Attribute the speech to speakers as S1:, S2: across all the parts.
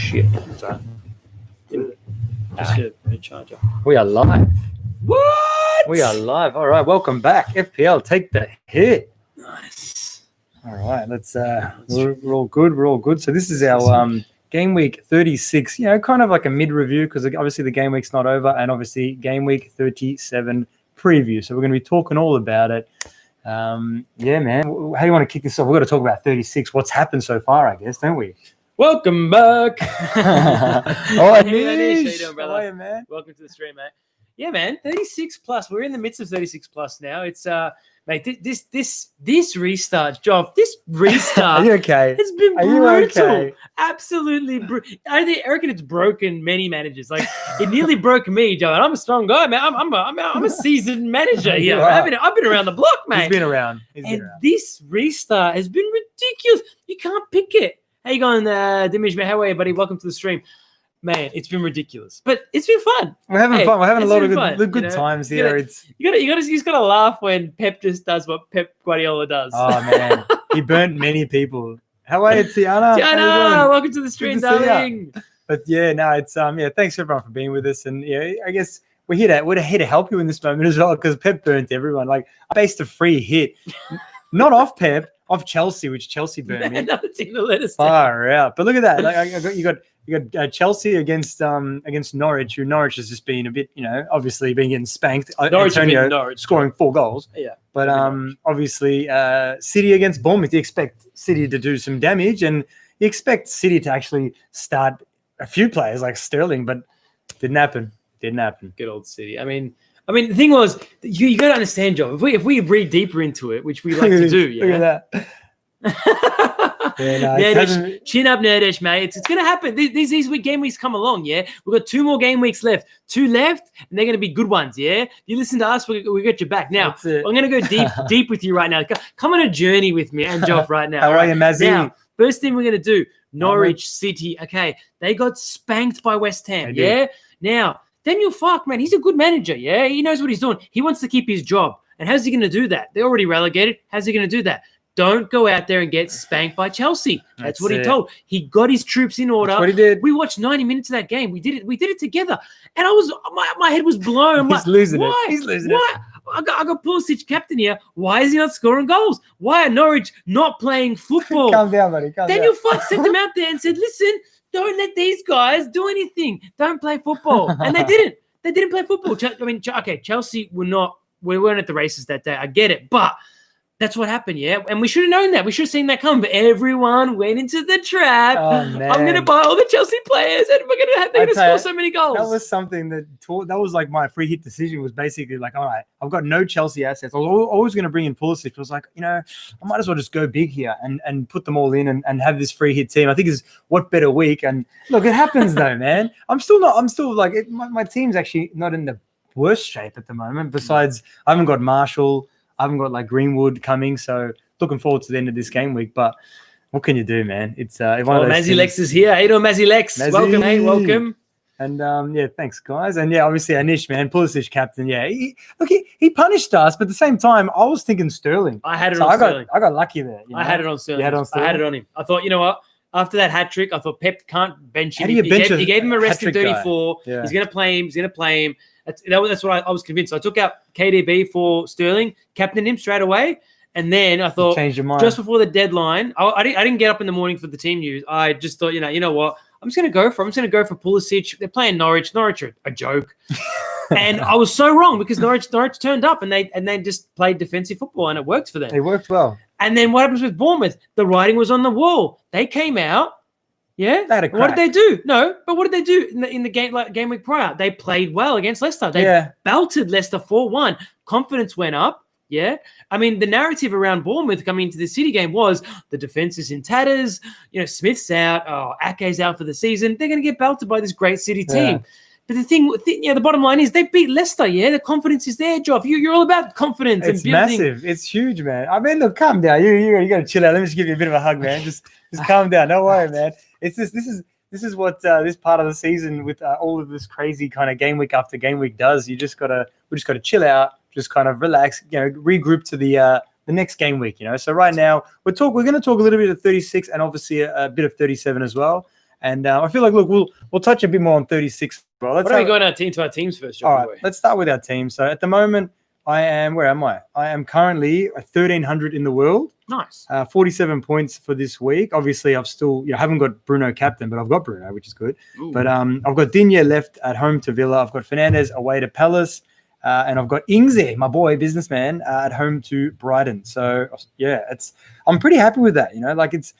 S1: shit.
S2: Sorry. Just a charger.
S1: We are live.
S2: What?
S1: We are live. All right, welcome back. FPL, take the hit.
S2: Nice.
S1: All right, let's. We're all good. We're all good. So this is our game week 36. You know, kind of like a mid review because obviously the game week's not over, and obviously game week 37 preview. So we're going to be talking all about it. Yeah, man. How do you want to kick this off? We've got to talk about 36. What's happened so far, I guess, don't we?
S2: Welcome back.
S1: Oh,
S2: Hey, how you doing, brother?
S1: How are you, man?
S2: Welcome to the stream, mate. Yeah, man. 36 plus. We're in the midst of 36 plus now. It's mate. This restart, Job. This restart.
S1: Are you okay?
S2: It's been
S1: Are you
S2: brutal.
S1: okay?
S2: Absolutely brutal. I reckon it's broken many managers. Like it nearly broke me, Joe. And I'm a strong guy, man. I'm a seasoned manager here. I've been around the block, mate.
S1: He's been around.
S2: This restart has been ridiculous. You can't pick it. How you going, Dimish, man? How are you, buddy? Welcome to the stream. Man, it's been ridiculous, but it's been fun.
S1: We're having fun. We're having a lot of good
S2: you know?
S1: times here.
S2: You just gotta laugh when Pep just does what Pep Guardiola does.
S1: Oh man, he burnt many people. How are you, Tiana?
S2: Tiana, welcome to the stream, darling.
S1: But yeah, no, it's thanks everyone for being with us, and yeah, I guess we're here to help you in this moment as well because Pep burnt everyone. Like I based a free hit, not off Pep. Of Chelsea, which Chelsea burned me.
S2: Another team that let us down.
S1: Far out. But look at that. Like you got Chelsea against Norwich, who Norwich has just been a bit, obviously being getting spanked. Norwich scoring 4 goals.
S2: Yeah.
S1: But obviously City against Bournemouth, you expect City to do some damage, and you expect City to actually start a few players like Sterling, but didn't happen.
S2: Good old City. I mean, the thing was, you got to understand, Joe. If we read deeper into it, which we like to do,
S1: Look at that.
S2: Nerdish, chin up, Nerdish, mate. It's going to happen. These game weeks come along, yeah? We've got 2 more game weeks left. 2 left, and they're going to be good ones, yeah? You listen to us, we got your back. Now, I'm going to go deep with you right now. Come on a journey with me and Joff right now.
S1: How are you, Mazzy?
S2: Now, first thing we're going to do, Norwich City. Okay, they got spanked by West Ham, yeah? Now, Daniel Fark, man, he's a good manager, yeah? He knows what he's doing. He wants to keep his job. And how's he going to do that? They're already relegated. How's he going to do that? Don't go out there and get spanked by Chelsea. That's what he told. He got his troops in order.
S1: That's what he did.
S2: We watched 90 minutes of that game. We did it together. And my head was blown. I'm
S1: He's losing
S2: why?
S1: it. He's losing
S2: why?
S1: it.
S2: I got Pulisic captain here. Why is he not scoring goals? Why are Norwich not playing football?
S1: Calm down, buddy.
S2: Daniel Fark sent him out there and said, listen, don't let these guys do anything. Don't play football. And they didn't. They didn't play football. I mean, okay, Chelsea we weren't at the races that day. I get it. But that's what happened, yeah? And we should have known that. We should have seen that come. But everyone went into the trap.
S1: Oh, man.
S2: I'm going to buy all the Chelsea players, and they're going to score so many goals.
S1: That was something that was like my free hit decision was basically like, all right, I've got no Chelsea assets. I was always going to bring in Pulisic. I was like, I might as well just go big here and put them all in and have this free hit team. I think is what better week. And look, it happens though, man. I'm still like, my team's actually not in the worst shape at the moment. Besides, I haven't got Marshall. I haven't got like Greenwood coming, so looking forward to the end of this game week. But what can you do, man? It's one of those
S2: Mazzy Lex is here. How you doing, Mazzy Lex?
S1: Mazzy.
S2: Welcome, mate. Welcome.
S1: And thanks, guys. And obviously Anish, man, Pulisic captain. Yeah, he punished us, but at the same time, I was thinking Sterling.
S2: I had it on Sterling.
S1: I got lucky there.
S2: I had it on Sterling.
S1: You had it on Sterling?
S2: I had it on him. I thought, you know what? After that hat trick, I thought Pep can't bench him.
S1: How do you bench
S2: he gave him a rest in 34.
S1: Yeah.
S2: He's going to play him. That's what I was convinced. So I took out KDB for Sterling, captained him straight away, and then I thought,
S1: changed your mind.
S2: Just before the deadline, I didn't get up in the morning for the team news. I just thought, you know what? I'm just going to go for Pulisic. They're playing Norwich. Norwich are a joke. And I was so wrong because Norwich turned up and they just played defensive football and it worked for them.
S1: It worked well.
S2: And then what happens with Bournemouth? The writing was on the wall. They came out. Yeah. What did they do? No, but what did they do in the game week prior? They played well against Leicester. They belted Leicester 4-1. Confidence went up. Yeah. I mean, the narrative around Bournemouth coming into the City game was the defense is in tatters. Smith's out. Ake's out for the season. They're going to get belted by this great City team. But the bottom line is they beat Leicester. Yeah. The confidence is there, Joff. You're all about confidence.
S1: It's
S2: and building.
S1: massive. It's huge, man. I mean, look, calm down. You got to chill out. Let me just give you a bit of a hug, man. Just calm down. Don't worry, man. It's just, this is what this part of the season with all of this crazy kind of game week after game week does. We just gotta chill out, just kind of relax, regroup to the next game week. So right now we're going to talk a little bit of 36 and obviously a bit of 37 as well. And I feel like, look, we'll touch a bit more on 36. Bro.
S2: What are we going to our teams first?
S1: All right, let's start with our team. So at the moment, where am I? I am currently 1,300 in the world.
S2: Nice.
S1: 47 points for this week. Obviously, I've still, haven't got Bruno captain, but I've got Bruno, which is good.
S2: Ooh.
S1: But I've got Digne left at home to Villa. I've got Fernandes away to Palace. And I've got Ings, my boy, businessman, at home to Brighton. So, yeah, I'm pretty happy with that. Like it's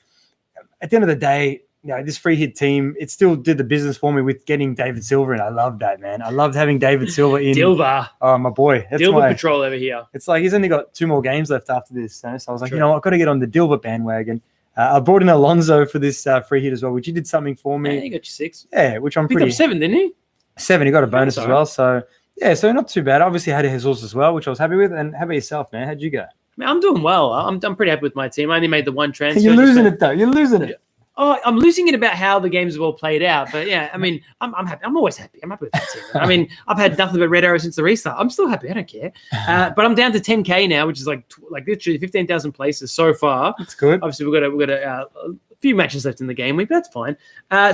S1: at the end of the day, this free hit team, it still did the business for me with getting David Silva in. I love that, man. I loved having David Silva in.
S2: Silva.
S1: Oh, my boy.
S2: Silva patrol over here.
S1: It's like he's only got 2 more games left after this. So I was like, I've got to get on the Dilva bandwagon. I brought in Alonso for this free hit as well, which he did something for me.
S2: Yeah, he got you 6.
S1: Yeah, which I'm
S2: Picked up 7, didn't he?
S1: 7. He got a bonus as well. So, yeah, so not too bad. Obviously, had a Jesus as well, which I was happy with. And how about yourself, man? How'd you go?
S2: Man, I'm doing well. I'm pretty happy with my team. I only made the 1 transfer.
S1: You're losing it, though. You're losing it.
S2: Oh, I'm losing it about how the games have all played out. But, yeah, I mean, I'm happy. I'm always happy. I'm happy with that team. I mean, I've had nothing but red arrow since the restart. I'm still happy. I don't care. But I'm down to 10K now, which is like literally 15,000 places so far. That's good. Obviously, we've got a few matches left in the game week, but that's fine.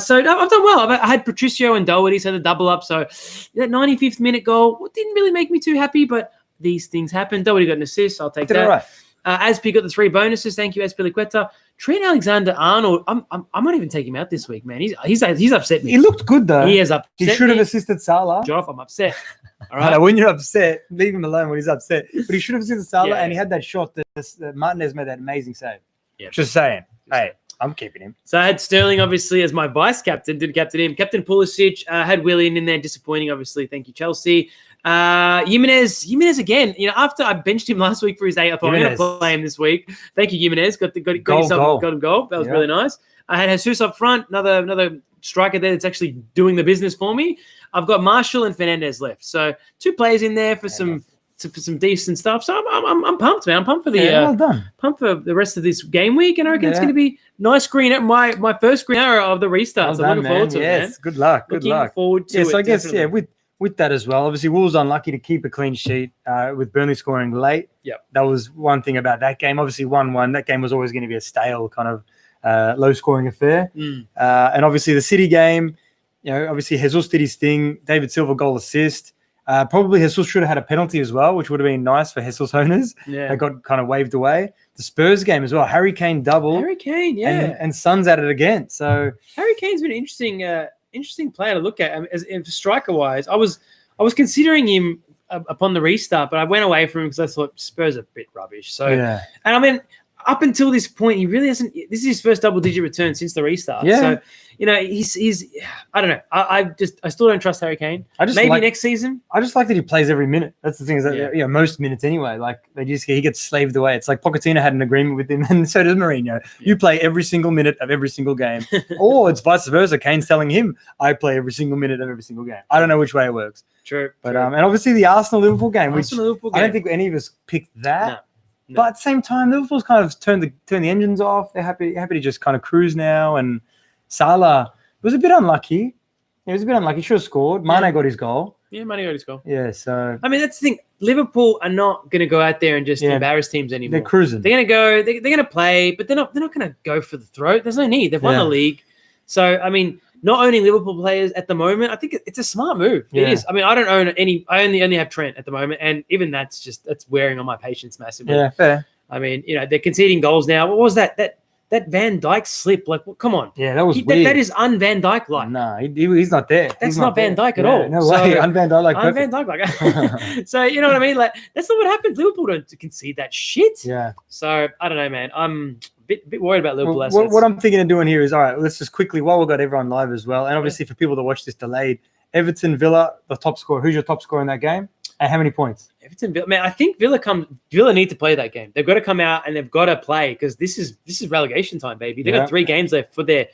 S2: So I've done well. I had Patricio and Doherty, so the double up. So that 95th minute goal didn't really make me too happy, but these things happen. Doherty got an assist. I'll take that. All right. Aspi got the 3 bonuses. Thank you, Azpilicueta. Trent Alexander-Arnold, I might even take him out this week, man. He's upset me.
S1: He looked good, though.
S2: He has upset me.
S1: He should have assisted Salah.
S2: Joff, I'm upset. All right.
S1: No, when you're upset, leave him alone when he's upset. But he should have assisted Salah, and he had that shot that Martinez made that amazing save. Yeah. Just saying. Hey, I'm keeping him.
S2: So I had Sterling, obviously, as my vice-captain. Didn't captain him. Captain Pulisic. Had Willian in there. Disappointing, obviously. Thank you, Chelsea. Jimenez again. After I benched him last week for his 8, I thought I'm going to play him this week. Thank you, Jimenez. Got him goal. That was really nice. I had Jesus up front, another striker there that's actually doing the business for me. I've got Marshall and Fernandes left, so 2 players in there for some decent stuff. So I'm pumped, man. I'm pumped for the rest of this game week, and I reckon it's going to be nice green at my first green arrow of the restart. So I'm looking forward to it, man.
S1: Good luck.
S2: Looking forward to it.
S1: So I guess with that as well. Obviously, Wolves unlucky to keep a clean sheet with Burnley scoring late.
S2: Yep.
S1: That was one thing about that game. Obviously, 1-1. That game was always going to be a stale kind of low-scoring affair. And obviously, the City game, obviously, Jesus did his thing. David Silva goal assist. Probably Jesus should have had a penalty as well, which would have been nice for Jesus owners. Yeah. They got kind of waved away. The Spurs game as well. Harry Kane double.
S2: Harry Kane, yeah.
S1: And Son's at it again. So
S2: Harry Kane's been an interesting player to look at. As striker-wise, I was considering him upon the restart, but I went away from him because I thought Spurs are a bit rubbish. So, and I mean, up until this point, he really hasn't. This is his first double-digit return since the restart. Yeah. So, he's. I don't know. I still don't trust Harry Kane. Maybe next season.
S1: I just like that he plays every minute. That's the thing. Is that most minutes anyway. Like he gets slaved away. It's like Pochettino had an agreement with him, and so does Mourinho. Yeah. You play every single minute of every single game, or it's vice versa. Kane's telling him, "I play every single minute of every single game." I don't know which way it works.
S2: True.
S1: But and obviously the Arsenal-Liverpool game, I don't think any of us picked that. No. But at the same time, Liverpool's kind of turned the engines off. They're happy to just kind of cruise now. And Salah was a bit unlucky. He was a bit unlucky. He should have scored. Mane got his goal.
S2: Yeah, Mane got his goal.
S1: Yeah, so
S2: I mean that's the thing. Liverpool are not going to go out there and just embarrass teams anymore.
S1: They're cruising.
S2: They're going to go. They're going to play, but they're not going to go for the throat. There's no need. They've won the league. So I mean, not owning Liverpool players at the moment, I think it's a smart move. Yeah. It is. I mean, I don't own any. I only have Trent at the moment, and even that's wearing on my patience massively.
S1: Yeah, fair.
S2: I mean, they're conceding goals now. What was that? That Van Dijk slip? Like, well, come on.
S1: Yeah, that was weird.
S2: That is un-Van Dijk like.
S1: No, he's not there.
S2: That's not Van Dijk at all.
S1: No way. Un-Van Dijk like.
S2: Un-Van Dijk like. So you know what I mean? Like that's not what happens. Liverpool don't concede that shit.
S1: Yeah.
S2: So I don't know, man. I'm a bit worried about Liverpool assets.
S1: What I'm thinking of doing here is all right. Let's just quickly while we've got everyone live as well, and obviously for people to watch this delayed, Everton Villa, the top scorer. Who's your top scorer in that game? And how many points?
S2: Everton Villa. Man, I think Villa need to play that game. They've got to come out and they've got to play because this is relegation time, baby. They've got 3 games left for their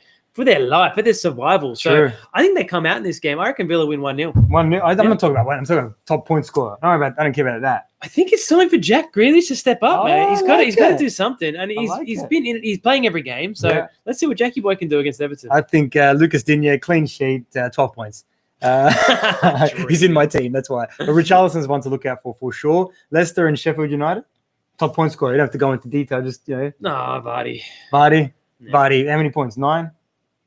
S2: life, for their survival. So I think they come out in this game. I reckon Villa win 1-0.
S1: 1-0. I'm not talking about win. I'm talking about top point scorer. I don't care about that.
S2: I think it's time for Jack Grealish to step up, man. He's got to do something, and he's playing every game. So let's see what Jackie Boy can do against Everton.
S1: I think Lucas Digne clean sheet, 12 points. He's in my team, that's why. But Richarlison's one to look out for sure. Leicester and Sheffield United, top point scorer. You don't have to go into detail, just
S2: No, Vardy.
S1: Vardy. How many points? 9?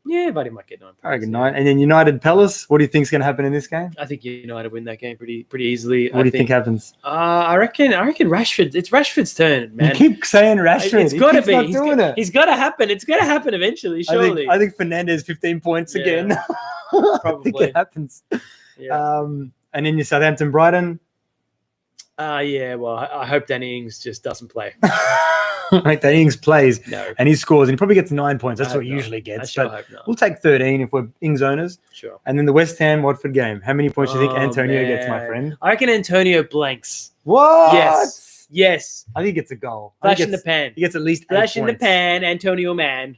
S2: Yeah, but he might get 9 points.
S1: I reckon 9. And then United Palace, what do you think is going to happen in this game?
S2: I think United win that game pretty easily.
S1: What do you think happens?
S2: I reckon Rashford. It's Rashford's turn, man.
S1: You keep saying Rashford.
S2: It's got to be. He's got to happen. It's going to happen eventually, surely.
S1: I think Fernandes 15 points again.
S2: Probably.
S1: I think it happens.
S2: Yeah.
S1: And then your Southampton Brighton.
S2: Yeah. Well, I hope Danny Ings just doesn't play.
S1: Like Danny Ings plays and he scores and he probably gets 9 points. That's what he usually gets.
S2: I hope not.
S1: We'll take 13 if we're Ings owners.
S2: Sure.
S1: And then the West Ham Watford game. How many points do you think Antonio gets, my friend?
S2: I reckon Antonio blanks.
S1: What?
S2: Yes.
S1: I think he gets a goal.
S2: Flash in the pan.
S1: He gets at least 8
S2: Flash in the
S1: points.
S2: pan, Antonio man.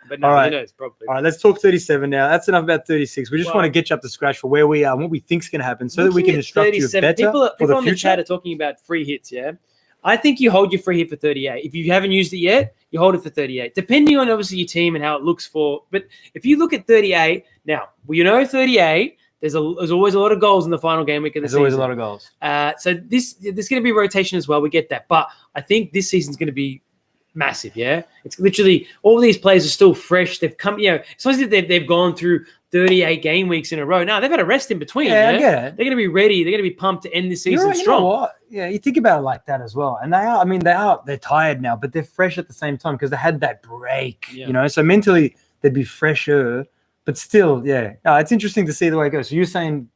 S2: But no, who knows? Probably.
S1: All right, let's talk 37 now. That's enough about 36. We just want to get you up to scratch for where we are and what we think is going to happen so that we can instruct you better
S2: people
S1: for the
S2: on
S1: future.
S2: The chat are talking about free hits, yeah? I think you hold your free hit for 38. If you haven't used it yet, you hold it for 38, depending on obviously your team and how it looks for. But if you look at 38, now, 38, there's always a lot of goals in the final game week of the season.
S1: There's always a lot of goals.
S2: So there's going to be rotation as well. We get that. But I think this season's going to be massive, yeah? It's literally all these players are still fresh. They've come, it's not as if they've gone through 38 game weeks in a row. No, they've had a rest in between.
S1: Yeah, I get it.
S2: They're going to be ready. They're going to be pumped to end the season strong.
S1: You know what? Yeah, you think about it like that as well. And they are, they're tired now, but they're fresh at the same time because they had that break, So mentally, they'd be fresher. But still, it's interesting to see the way it goes. So you're saying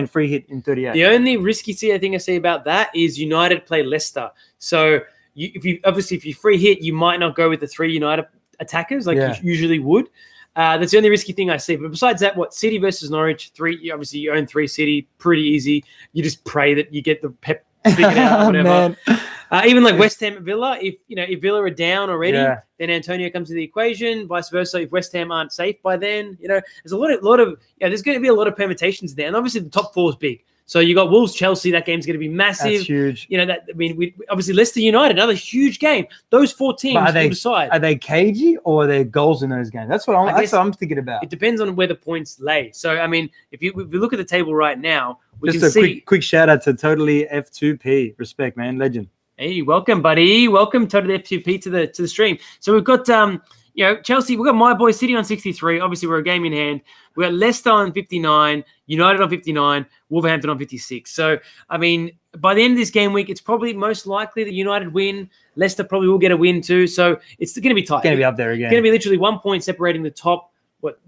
S1: free hit in 38.
S2: The only risky thing I see about that is United play Leicester. So if you free hit, you might not go with the 3 United attackers like you usually would. That's the only risky thing I see. But besides that, City versus Norwich, 3. Obviously, you own 3 City, pretty easy. You just pray that you get the pep figured out or whatever. Even like West Ham at Villa, if Villa are down already, then Antonio comes to the equation. Vice versa, if West Ham aren't safe by then, there's a lot of there's going to be a lot of permutations there, and obviously the top 4 is big. So you got Wolves, Chelsea. That game's going to be massive.
S1: That's huge.
S2: Obviously Leicester United, another huge game. Those 4 teams will decide.
S1: Are they cagey or are there goals in those games? That's what I'm thinking about.
S2: It depends on where the points lay. So if you look at the table right now, we
S1: just
S2: can see.
S1: Quick shout out to Totally F2P. Respect, man, legend.
S2: Hey, welcome, buddy. Welcome, Totally F2P to the stream. So we've got Chelsea. We've got my boy City on 63. Obviously, we're a game in hand. We got Leicester on 59, United on 59, Wolverhampton on 56. So by the end of this game week, it's probably most likely that United win. Leicester probably will get a win too. So it's going to be tight.
S1: It's going to be up there again.
S2: It's going to be literally 1 point separating the top. What's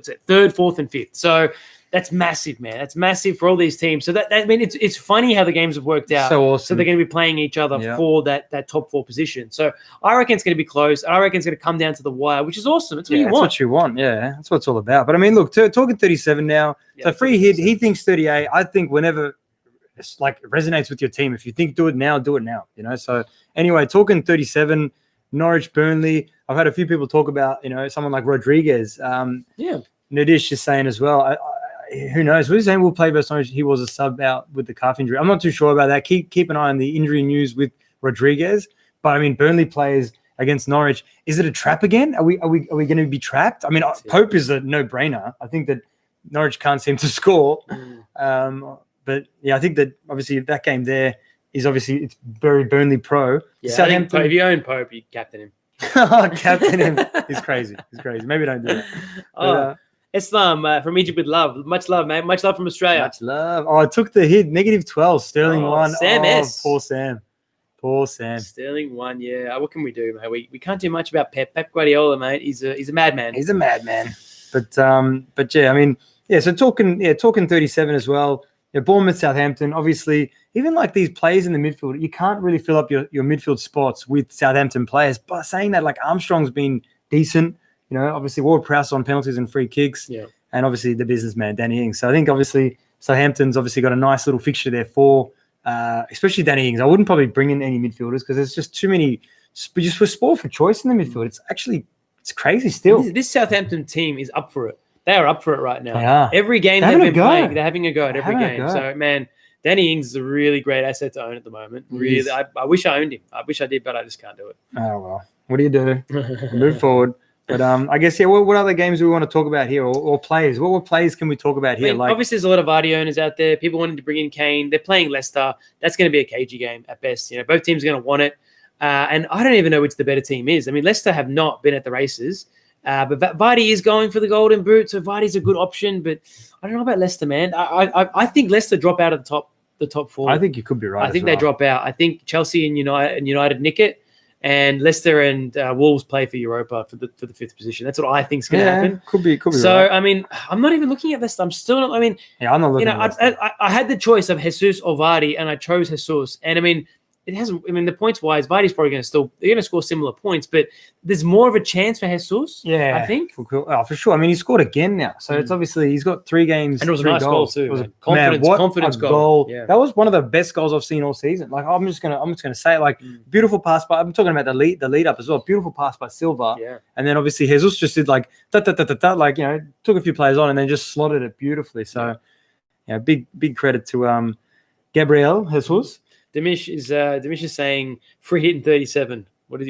S2: it? 3rd, 4th, and 5th. So that's massive, man. That's massive for all these teams. So it's funny how the games have worked out.
S1: So awesome.
S2: So they're going to be playing each other for that top 4 position. So I reckon it's going to be close. I reckon it's going to come down to the wire, which is awesome. It's what you want.
S1: That's what you want. Yeah, that's what it's all about. But look, talking 37 now. So free hit. He thinks 38. I think whenever it's like it resonates with your team. If you think do it now, do it now. So anyway, talking 37. Norwich, Burnley. I've had a few people talk about, someone like Rodriguez. Nadish is saying as well. Who knows? We're saying we'll play versus Norwich. He was a sub out with the calf injury. I'm not too sure about that. Keep an eye on the injury news with Rodriguez. But Burnley plays against Norwich. Is it a trap again? Are we going to be trapped? Pope is a no-brainer. I think that Norwich can't seem to score. But I think that obviously that game there is it's very Burnley pro.
S2: Yeah, Southampton. If you own Pope, you captain him.
S1: Captain him. He's crazy. Maybe don't do that.
S2: Islam from Egypt with love. Much love, mate. Much love from Australia.
S1: Much love. I took the hit. -12. Sterling 1.
S2: Sam S.
S1: Poor Sam.
S2: Sterling 1. Yeah. What can we do, mate? We can't do much about Pep Guardiola, mate. He's a madman.
S1: He's a madman. But so talking 37 as well. Bournemouth, Southampton, obviously, even like these players in the midfield, you can't really fill up your midfield spots with Southampton players. But saying that, like Armstrong's been decent, obviously Ward-Prowse on penalties and free kicks, and obviously the businessman, Danny Ings. So I think obviously Southampton's obviously got a nice little fixture there for, especially Danny Ings. I wouldn't probably bring in any midfielders because there's just too many, just for sport for choice in the midfield. It's crazy still.
S2: This Southampton team is up for it. They are up for it right now.
S1: They are.
S2: Every game they've been playing, they're having a go at every game. So, man, Danny Ings is a really great asset to own at the moment. Really, I wish I owned him. I wish I did, but I just can't do it.
S1: Oh, well. What do you do? Move forward. But I guess, what other games do we want to talk about here or players? What players can we talk about here?
S2: Obviously, there's a lot of Vardy owners out there. People wanting to bring in Kane. They're playing Leicester. That's going to be a cagey game at best. Both teams are going to want it. And I don't even know which the better team is. Leicester have not been at the races. But Vardy is going for the golden boot, so Vardy's a good option. But I don't know about Leicester, man. I think Leicester drop out of the top 4.
S1: I think you could be right.
S2: I think they drop out. I think Chelsea and United nick it, and Leicester and Wolves play for Europa for the 5th position. That's what I think is going to happen.
S1: Could be.
S2: So
S1: right.
S2: I mean, I'm not even looking at Leicester. I'm still not. I mean,
S1: I'm not looking.
S2: I had the choice of Jesus or Vardy, and I chose Jesus. And I mean, it hasn't. I mean, the points wise, Vardy's probably they're going to score similar points, but there's more of a chance for Jesus.
S1: Yeah,
S2: I think.
S1: For sure. I mean, he scored again now, so it's obviously he's got 3 games.
S2: And it was a nice
S1: goals.
S2: goal too.
S1: It was
S2: confidence goal. Yeah.
S1: That was one of the best goals I've seen all season. Like I'm just gonna say, like beautiful pass by. I'm talking about the lead up as well. Beautiful pass by Silva.
S2: Yeah.
S1: And then obviously Jesus just did like like took a few players on and then just slotted it beautifully. So big credit to Gabriel Jesus.
S2: Dimish is saying free hit in 37. What do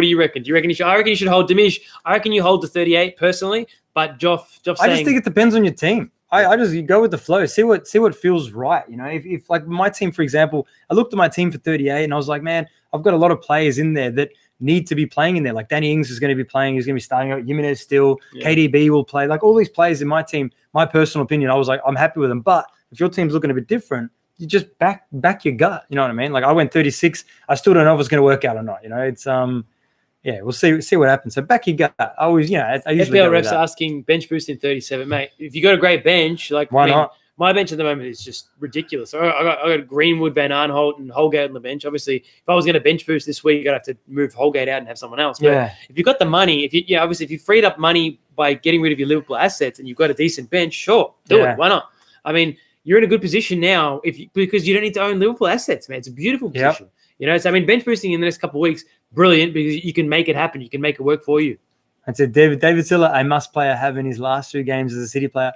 S2: you reckon? Do you reckon I reckon you should hold Dimish. I reckon you hold to 38 personally, but Joff saying,
S1: I just think it depends on your team. I just you go with the flow, see what feels right. You know, if like my team, for example, I looked at my team for 38 and I was like, man, I've got a lot of players in there that need to be playing in there. Like Danny Ings is going to be playing. He's going to be starting out. Jimenez still. Yeah. KDB will play. Like all these players in my team, my personal opinion, I was like, I'm happy with them. But if your team's looking a bit different, you just back your gut. You know what I mean? Like I went 36. I still don't know if it's going to work out or not. You know, it's we'll see what happens. So back your gut. I always, I usually
S2: FPL refs asking bench boost in 37, mate. If you got a great bench, like
S1: why not?
S2: My bench at the moment is just ridiculous. I got Greenwood, Van Aanholt, and Holgate on the bench. Obviously, if I was going to bench boost this week, I'd have to move Holgate out and have someone else. But if you've got the money, obviously if you freed up money by getting rid of your Liverpool assets and you've got a decent bench, sure, do it. Why not? I mean, you're in a good position now because you don't need to own Liverpool assets, man. It's a beautiful position. Yep. You know, so I mean, bench boosting in the next couple of weeks, brilliant because you can make it happen. You can make it work for you.
S1: That's it. David Silva, a must player, have in his last 2 games as a City player.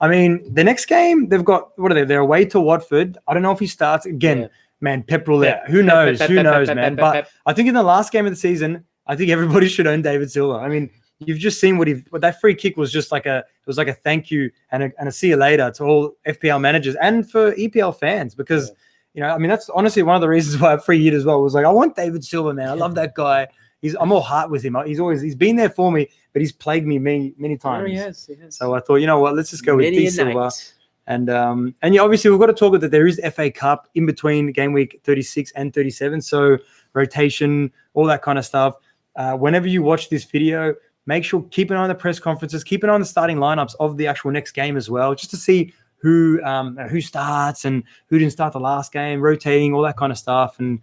S1: I mean, the next game they've got. What are they? They're away to Watford. I don't know if he starts again. Yeah. Man, Pep roulette. Yeah. Who knows? Who knows, man? But I think in the last game of the season, I think everybody should own David Silva. I mean, you've just seen what that free kick was just like a thank you and a see you later to all FPL managers and for EPL fans because I mean that's honestly one of the reasons why I free hit as well was like I want David Silva, man. I love that guy. I'm all heart with him. He's been there for me, but he's plagued me many times.
S2: He has.
S1: So I thought, you know what, let's just go with D Silva. And obviously we've got to talk that there is FA Cup in between game week 36 and 37. So rotation, all that kind of stuff. Whenever you watch this video, make sure keep an eye on the press conferences, keep an eye on the starting lineups of the actual next game as well, just to see who starts and who didn't start the last game, rotating, all that kind of stuff. And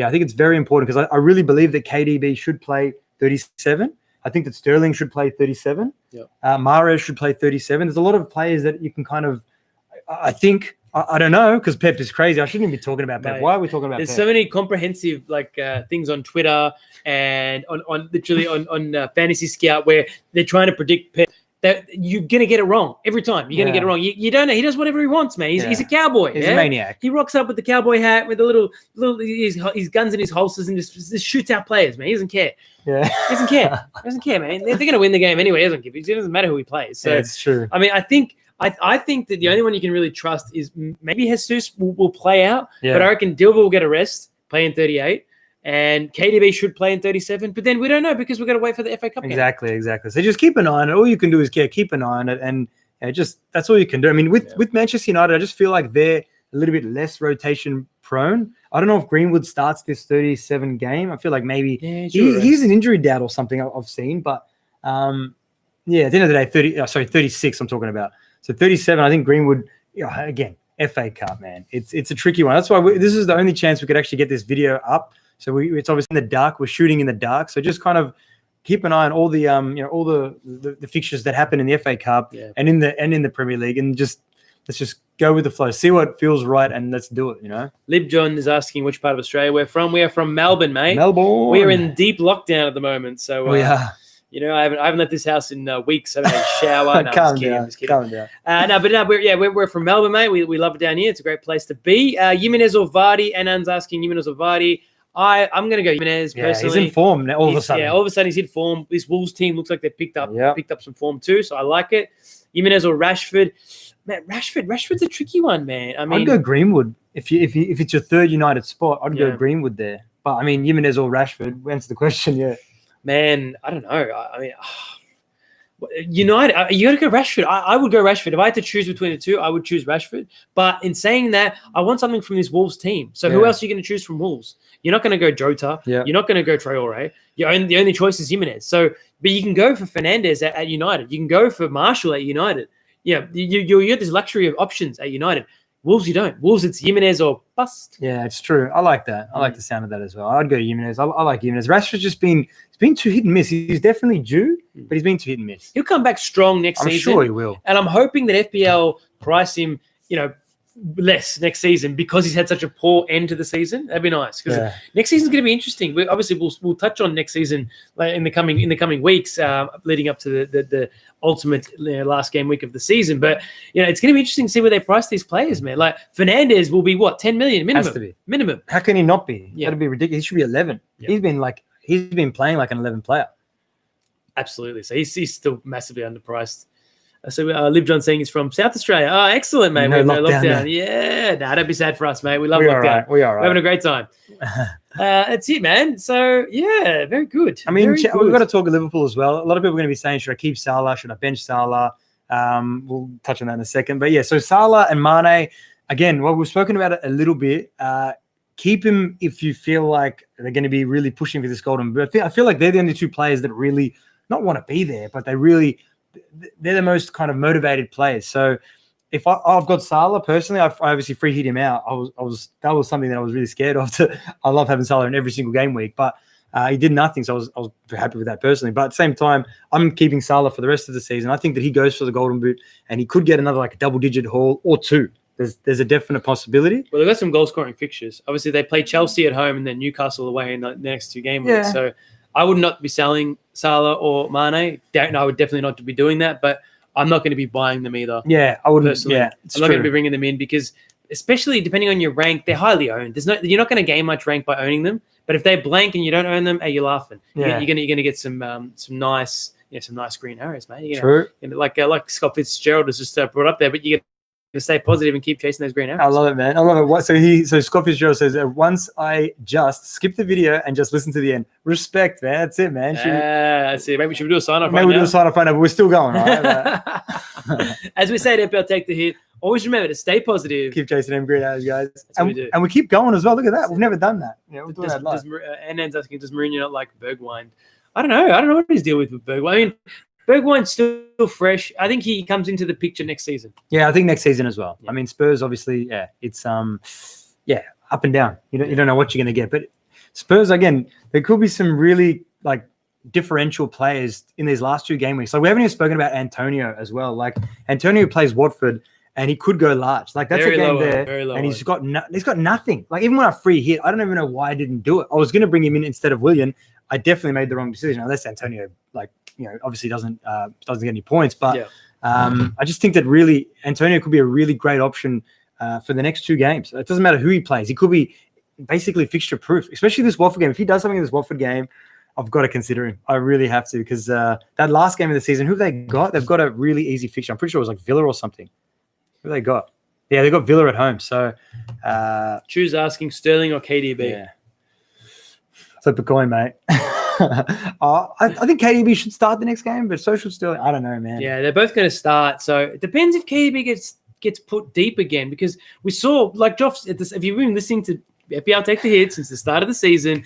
S1: I think it's very important because I really believe that KDB should play 37. I think that Sterling should play 37.
S2: Yeah.
S1: Mahrez should play 37. There's a lot of players that you can kind of, I think, I don't know, because Pep is crazy. I shouldn't even be talking about Pep. Mate, why are we talking about
S2: There's
S1: Pep?
S2: so many comprehensive things on Twitter and on literally on Fantasy Scout where they're trying to predict Pep. That you're gonna get it wrong every time. You're gonna get it wrong. You don't know. He does whatever he wants, man. He's a cowboy.
S1: He's a maniac.
S2: He rocks up with the cowboy hat with the little his guns in his holsters and just shoots out players, man. He doesn't care.
S1: Yeah,
S2: he doesn't care. He doesn't care, man. They're gonna win the game anyway. He doesn't give. It doesn't matter who he plays. So
S1: it's true.
S2: I mean, I think that the only one you can really trust is maybe Jesus will play out, but I reckon Dilva will get a rest, play in 38. And KDB should play in 37, but then we don't know because we've got to wait for the FA Cup game.
S1: Exactly. So just keep an eye on it. All you can do is keep an eye on it, and just that's all you can do. I mean, with Manchester United, I just feel like they're a little bit less rotation prone. I don't know if Greenwood starts this 37 game. I feel like maybe he's an injury doubt or something I've seen, but at the end of the day, 36 I'm talking about. So 37, I think Greenwood, again, FA Cup, man. It's a tricky one. That's why this is the only chance we could actually get this video up. So it's obviously in the dark. We're shooting in the dark. So just kind of keep an eye on all the all the fixtures that happen in the FA Cup and in the Premier League, and let's just go with the flow. See what feels right, and let's do it.
S2: Lib John is asking which part of Australia we're from. We are from Melbourne, mate.
S1: Melbourne.
S2: We are in deep lockdown at the moment. So
S1: we are.
S2: I haven't left this house in weeks. I haven't had a shower. No, I'm just kidding.
S1: Calm down.
S2: We're from Melbourne, mate. We love it down here. It's a great place to be. Jimenez or Vardy? Anand's asking Jimenez or Vardy. I'm going to go Jimenez personally.
S1: He's in form now, all of a sudden.
S2: Yeah, all of a sudden he's in form. This Wolves team looks like they picked up some form too, so I like it. Jimenez or Rashford. Man, Rashford's a tricky one, man. I mean,
S1: I'd go Greenwood. If it's your third United spot, I'd go Greenwood there. But I mean, Jimenez or Rashford, answer the question,
S2: Man, I don't know. I mean, United, you got to go Rashford. I would go Rashford. If I had to choose between the two, I would choose Rashford. But in saying that, I want something from this Wolves team. So who else are you going to choose from Wolves? You're not going to go Jota.
S1: Yeah.
S2: You're not going to go Traore. The only choice is Jimenez. So, but you can go for Fernandes at United. You can go for Marshall at United. Yeah, you get this luxury of options at United. Wolves, you don't. Wolves, it's Jimenez or bust.
S1: Yeah, it's true. I like that. I like the sound of that as well. I'd go Jimenez. I like Jimenez. Rashford's just been too hit and miss. He's definitely due, but he's been too hit and miss.
S2: He'll come back strong next season.
S1: I'm sure he will.
S2: And I'm hoping that FPL price him, less next season because he's had such a poor end to the season. That'd be nice because next season's going to be interesting. We'll touch on next season in the coming weeks, leading up to the ultimate last game week of the season. But it's going to be interesting to see where they price these players, man. Like Fernandes will be what 10 million minimum.
S1: Has to be.
S2: Minimum.
S1: How can he not be? That'd be ridiculous. He should be 11. Yeah. He's been playing like an 11 player.
S2: Absolutely. So he's still massively underpriced. So Liv John saying he's from South Australia. Oh, excellent, mate.
S1: No lockdown.
S2: Yeah. Don't be sad for us, mate. We love lockdown.
S1: We are right.
S2: We're having a great time. That's it, man. So, yeah, very good.
S1: I mean, we've got to talk of Liverpool as well. A lot of people are going to be saying, should I keep Salah? Should I bench Salah? We'll touch on that in a second. But, yeah, so Salah and Mane, again, we've spoken about it a little bit. Keep him if you feel like they're going to be really pushing for this golden boot. I feel like they're the only two players that really not want to be there, but they're the most kind of motivated players. So if I've got Salah personally, I obviously free hit him out. That was something that I was really scared of. I love having Salah in every single game week, but he did nothing. So I was very happy with that personally. But at the same time, I'm keeping Salah for the rest of the season. I think that he goes for the golden boot and he could get another like a double-digit haul or two. There's a definite possibility.
S2: Well, they've got some goal-scoring fixtures. Obviously, they play Chelsea at home and then Newcastle away in the next two game weeks. So I would not be selling Salah or Mane. I would definitely not be doing that, but I'm not going to be buying them either.
S1: Yeah, I wouldn't.
S2: Personally.
S1: Yeah,
S2: I'm not going to be bringing them in because, especially depending on your rank, they're highly owned. You're not going to gain much rank by owning them. But if they're blank and you don't own them, hey, you're laughing.
S1: Yeah.
S2: You're going to get some nice green arrows, mate.
S1: True.
S2: Like Scott Fitzgerald has just brought up there, but you get to stay positive and keep chasing those green arrows.
S1: I love it, man. I love it. So Scott Fitzgerald says, once I just skip the video and just listen to the end. Respect, man. That's it, man.
S2: That's it. Maybe we should do a sign-off
S1: Maybe we'll do a sign-off right now, but we're still going, right?
S2: As we say at FPL Take the Hit, always remember to stay positive.
S1: Keep chasing them green arrows, guys. And we keep going as well. Look at that. We've never done that. Yeah, we're doing that live.
S2: Ann's asking, does Mourinho not like Bergwijn? I don't know what his deal with Bergwijn. I mean, Bergwijn's still fresh. I think he comes into the picture next season.
S1: Yeah, I think next season as well. Yeah. I mean, Spurs obviously, it's up and down. You don't know what you're going to get, but Spurs again, there could be some really like differential players in these last two game weeks. Like we haven't even spoken about Antonio as well. Like Antonio plays Watford and he could go large. Like that's very a game low, there, and he's got nothing. Like even when I free hit, I don't even know why I didn't do it. I was going to bring him in instead of Willian. I definitely made the wrong decision. Unless Antonio obviously doesn't get any points, but I just think that really Antonio could be a really great option for the next two games. It doesn't matter who he plays; he could be basically fixture proof, especially this Watford game. If he does something in this Watford game, I've got to consider him. I really have to because that last game of the season, who have they got? They've got a really easy fixture. I'm pretty sure it was like Villa or something. Who have they got? Yeah, they got Villa at home. So
S2: choose asking Sterling or KDB.
S1: Yeah, flip a coin, mate. I think KDB should start the next game, but so should Sterling. I don't know, man.
S2: Yeah, they're both going to start. So it depends if KDB gets put deep again because we saw, like Joff, if you've been listening to FPL Take the Hit since the start of the season,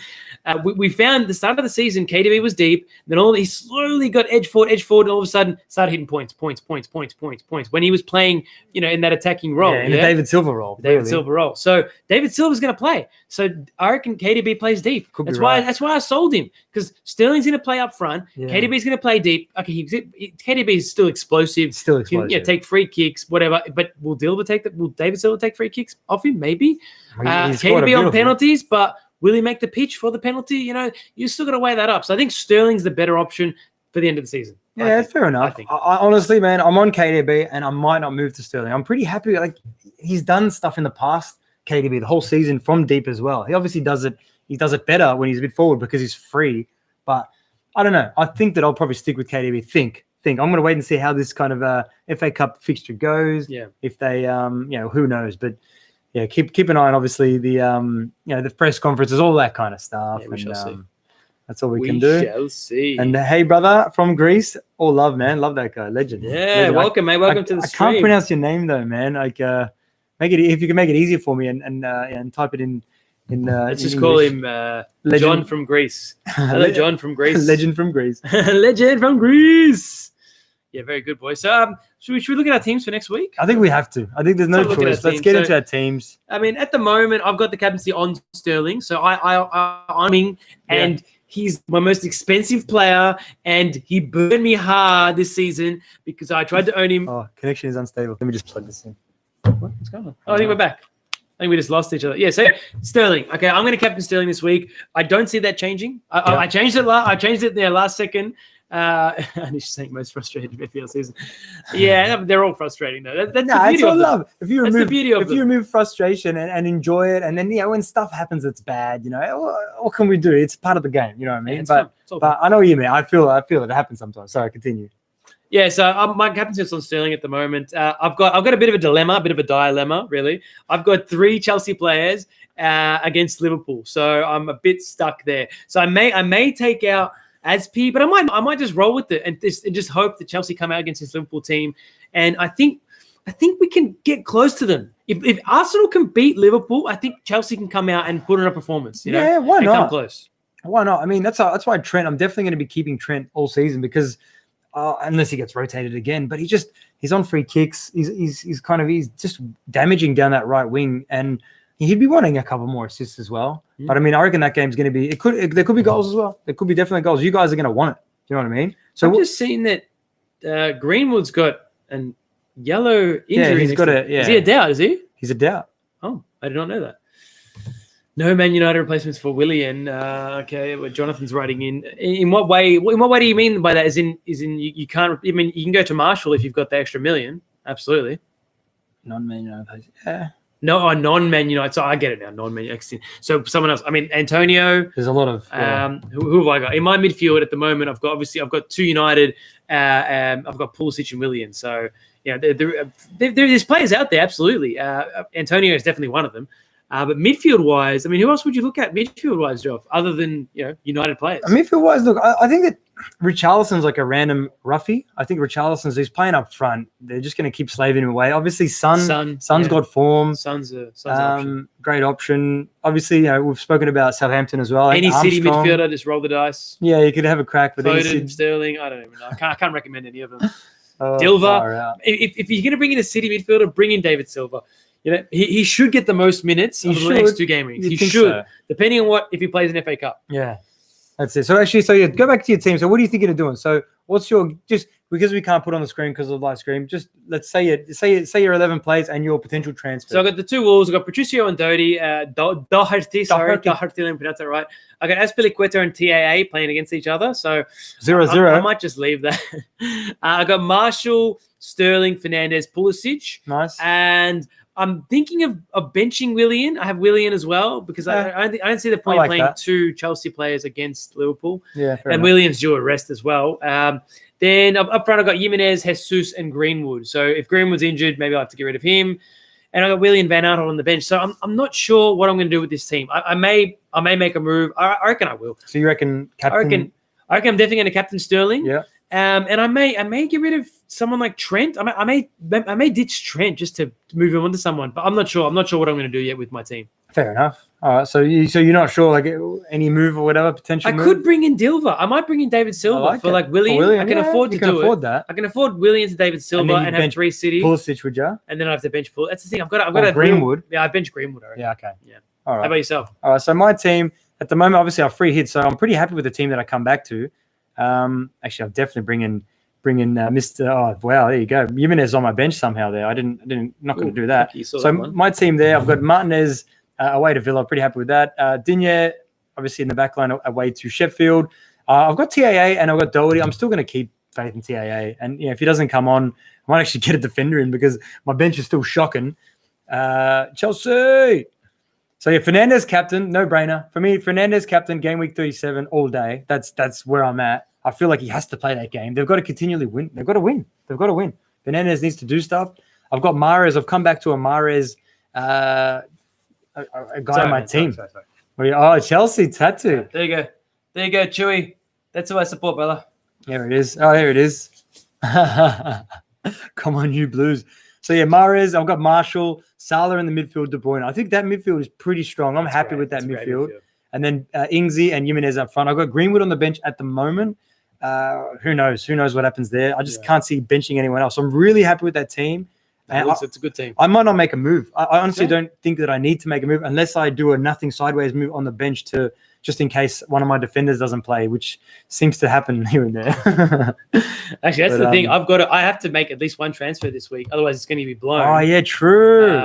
S2: we found the start of the season KDB was deep. Then he slowly got edge forward, and all of a sudden started hitting points. When he was playing, in that attacking role,
S1: in the David Silva role.
S2: So David Silva's going to play. So I reckon KDB plays deep. That's why I sold him because Sterling's going to play up front. Yeah. KDB's going to play deep. Okay, KDB is still explosive. Can, take free kicks, whatever. But will David Silva take free kicks off him? Maybe. KDB on penalties, but will he make the pitch for the penalty? You still got to weigh that up. So I think Sterling's the better option for the end of the season.
S1: Yeah, that's fair enough. I honestly, man, I'm on KDB and I might not move to Sterling. I'm pretty happy. Like he's done stuff in the past, KDB, the whole season from deep as well. He obviously does it. He does it better when he's a bit forward because he's free. But I don't know. I think that I'll probably stick with KDB. Think. I'm going to wait and see how this kind of FA Cup fixture goes.
S2: Yeah.
S1: If they, who knows? But yeah, keep an eye on obviously the the press conferences, all that kind of stuff.
S2: Yeah, we shall see.
S1: That's all we can do.
S2: We shall see.
S1: And hey, brother from Greece, all love, man. Love that guy. Legend.
S2: Yeah,
S1: Legend.
S2: welcome, mate. Welcome to the stream.
S1: I can't pronounce your name though, man. Like, make it if you can make it easier for me and type it in.
S2: Let's just call him John from Greece. Hello, John from Greece.
S1: Legend from Greece.
S2: Legend from Greece. Yeah, very good, boy. So, should we look at our teams for next week?
S1: I think we have to. I think there's no choice. Let's get into our teams.
S2: I mean, at the moment, I've got the captaincy on Sterling, so I'm in, and he's my most expensive player, and he burned me hard this season because I tried to own him.
S1: Oh, connection is unstable. Let me just plug this in.
S2: What's going on? Oh, I think we're back. I think we just lost each other. Yeah, so Sterling. Okay, I'm going to captain Sterling this week. I don't see that changing. I changed it. I changed it there last second. And he's saying most frustrated FPL season. Yeah, they're all frustrating though. That's the beauty of love.
S1: If you remove frustration and enjoy it, and then when stuff happens, it's bad. What can we do? It's part of the game. You know what I mean? But I know what you mean. I feel it happens sometimes. Sorry, continue.
S2: Yeah, so my captaincy on Sterling at the moment. I've got a bit of a dilemma, a bit of a dilemma, really. I've got 3 Chelsea players against Liverpool, so I'm a bit stuck there. So I may take out Asp, but I might just roll with it and just hope that Chelsea come out against this Liverpool team. And I think we can get close to them. If Arsenal can beat Liverpool, I think Chelsea can come out and put in a performance.
S1: Yeah, why not?
S2: Come close.
S1: Why not? I mean, that's why Trent. I'm definitely going to be keeping Trent all season because unless he gets rotated again, but he's on free kicks. He's just damaging down that right wing, and he'd be wanting a couple more assists as well. But I mean, I reckon that game's going to be. There could be goals as well. There could be definitely goals. You guys are going to want it. Do you know what I mean?
S2: So I'm just seeing that Greenwood's got a yellow injury.
S1: Yeah, he's got a. Yeah.
S2: Is he a doubt? Is he?
S1: He's a doubt.
S2: Oh, I did not know that. No Man United replacements for Willian. Okay, well, Jonathan's writing in. In what way? In what way do you mean by that? Is in you can't. I mean, you can go to Marshall if you've got the extra million. Absolutely.
S1: Non-Man United. Yeah.
S2: No, non-Man United. So I get it now. Non-Man United. So someone else. I mean, Antonio.
S1: There's a lot of.
S2: Who have I got in my midfield at the moment? I've got 2 United. I've got Pulisic and Willian. So yeah, there's players out there. Absolutely. Antonio is definitely one of them. But midfield-wise, I mean, who else would you look at midfield-wise, Joff, other than United players?
S1: Midfield-wise, look, I think that Richarlison's like a random roughie. I think he's playing up front. They're just going to keep slaving him away. Obviously, Son's got form.
S2: Son's an option.
S1: Great option. Obviously, we've spoken about Southampton as well.
S2: Any City midfielder, just roll the dice.
S1: Yeah, you could have a crack. But
S2: Foden, Sterling, I don't even know. I can't recommend any of them. Silva. If you're going to bring in a City midfielder, bring in David Silva. He should get the most minutes over the next 2 game weeks. He should, so. Depending on if he plays an FA Cup.
S1: Yeah, that's it. So actually, go back to your team. So what are you thinking of doing? So what's your because we can't put on the screen because of the live stream. Just let's say your 11 plays and your potential transfer.
S2: So I got the 2 Wolves. I got Patricio and Doherty. Sorry, Doherty. Let me pronounce that right. I got Azpilicueta and TAA playing against each other. So
S1: 0-0.
S2: I might just leave that. I got Marshall, Sterling, Fernandez, Pulisic.
S1: Nice.
S2: And I'm thinking of benching Willian. I have Willian as well because I don't see the point of playing 2 Chelsea players against Liverpool.
S1: Yeah, fair enough.
S2: Willian's due a rest as well. Then up front, I got Jimenez, Jesus, and Greenwood. So if Greenwood's injured, maybe I'll have to get rid of him. And I got Willian Van Aanholt on the bench. So I'm not sure what I'm going to do with this team. I may make a move. I reckon I will.
S1: So you reckon captain?
S2: I reckon I'm definitely going to captain Sterling.
S1: Yeah.
S2: And I may get rid of someone like Trent. I may ditch Trent just to move him on to someone, but I'm not sure. I'm not sure what I'm going to do yet with my team.
S1: Fair enough. All right. So you're not sure like any move or whatever potential.
S2: I could bring in Dilva. I might bring in David Silva for Willian. I can afford to do it. I can afford Willian to David Silva and have 3 City.
S1: Pulisic, would you?
S2: And then I have to bench Pulisic. That's the thing. I've got
S1: Greenwood.
S2: I bench Greenwood. Already.
S1: Yeah. Okay.
S2: Yeah.
S1: All right.
S2: How about yourself?
S1: All right. So my team at the moment, obviously, are free hits. So I'm pretty happy with the team that I come back to. Actually, I'll definitely bring in Mr. Oh wow, there you go. Jimenez on my bench somehow there. Not going to do that. So my team there, I've got Martinez away to Villa. Pretty happy with that. Digne obviously in the back line away to Sheffield. I've got TAA and I've got Doherty. I'm still going to keep faith in TAA. And if he doesn't come on, I might actually get a defender in because my bench is still shocking. Chelsea. So yeah, Fernandez captain, no brainer for me. Fernandez captain, game week 37 all day. That's where I'm at. I feel like he has to play that game. They've got to continually win. They've got to win. Fernandez needs to do stuff. I've got Mahrez. I've come back to a Mahrez, a guy on my team. Sorry. Oh, Chelsea tattoo.
S2: There you go. There you go, Chewy. That's who I support, brother.
S1: There it is. Oh, there it is. Come on, you Blues. So, yeah, Mahrez, I've got Marshall, Salah in the midfield, De Bruyne. I think that midfield is pretty strong. I'm happy with that midfield. And then Ingsy and Jimenez up front. I've got Greenwood on the bench at the moment. Who knows? Who knows what happens there? I just can't see benching anyone else. So I'm really happy with that team. And
S2: it's a good team.
S1: I might not make a move. I honestly don't think that I need to make a move unless I do a nothing sideways move on the bench to just in case one of my defenders doesn't play, which seems to happen here and there.
S2: Actually, that's the thing. I have to make at least one transfer this week. Otherwise, it's going to be blown.
S1: Oh, yeah, true.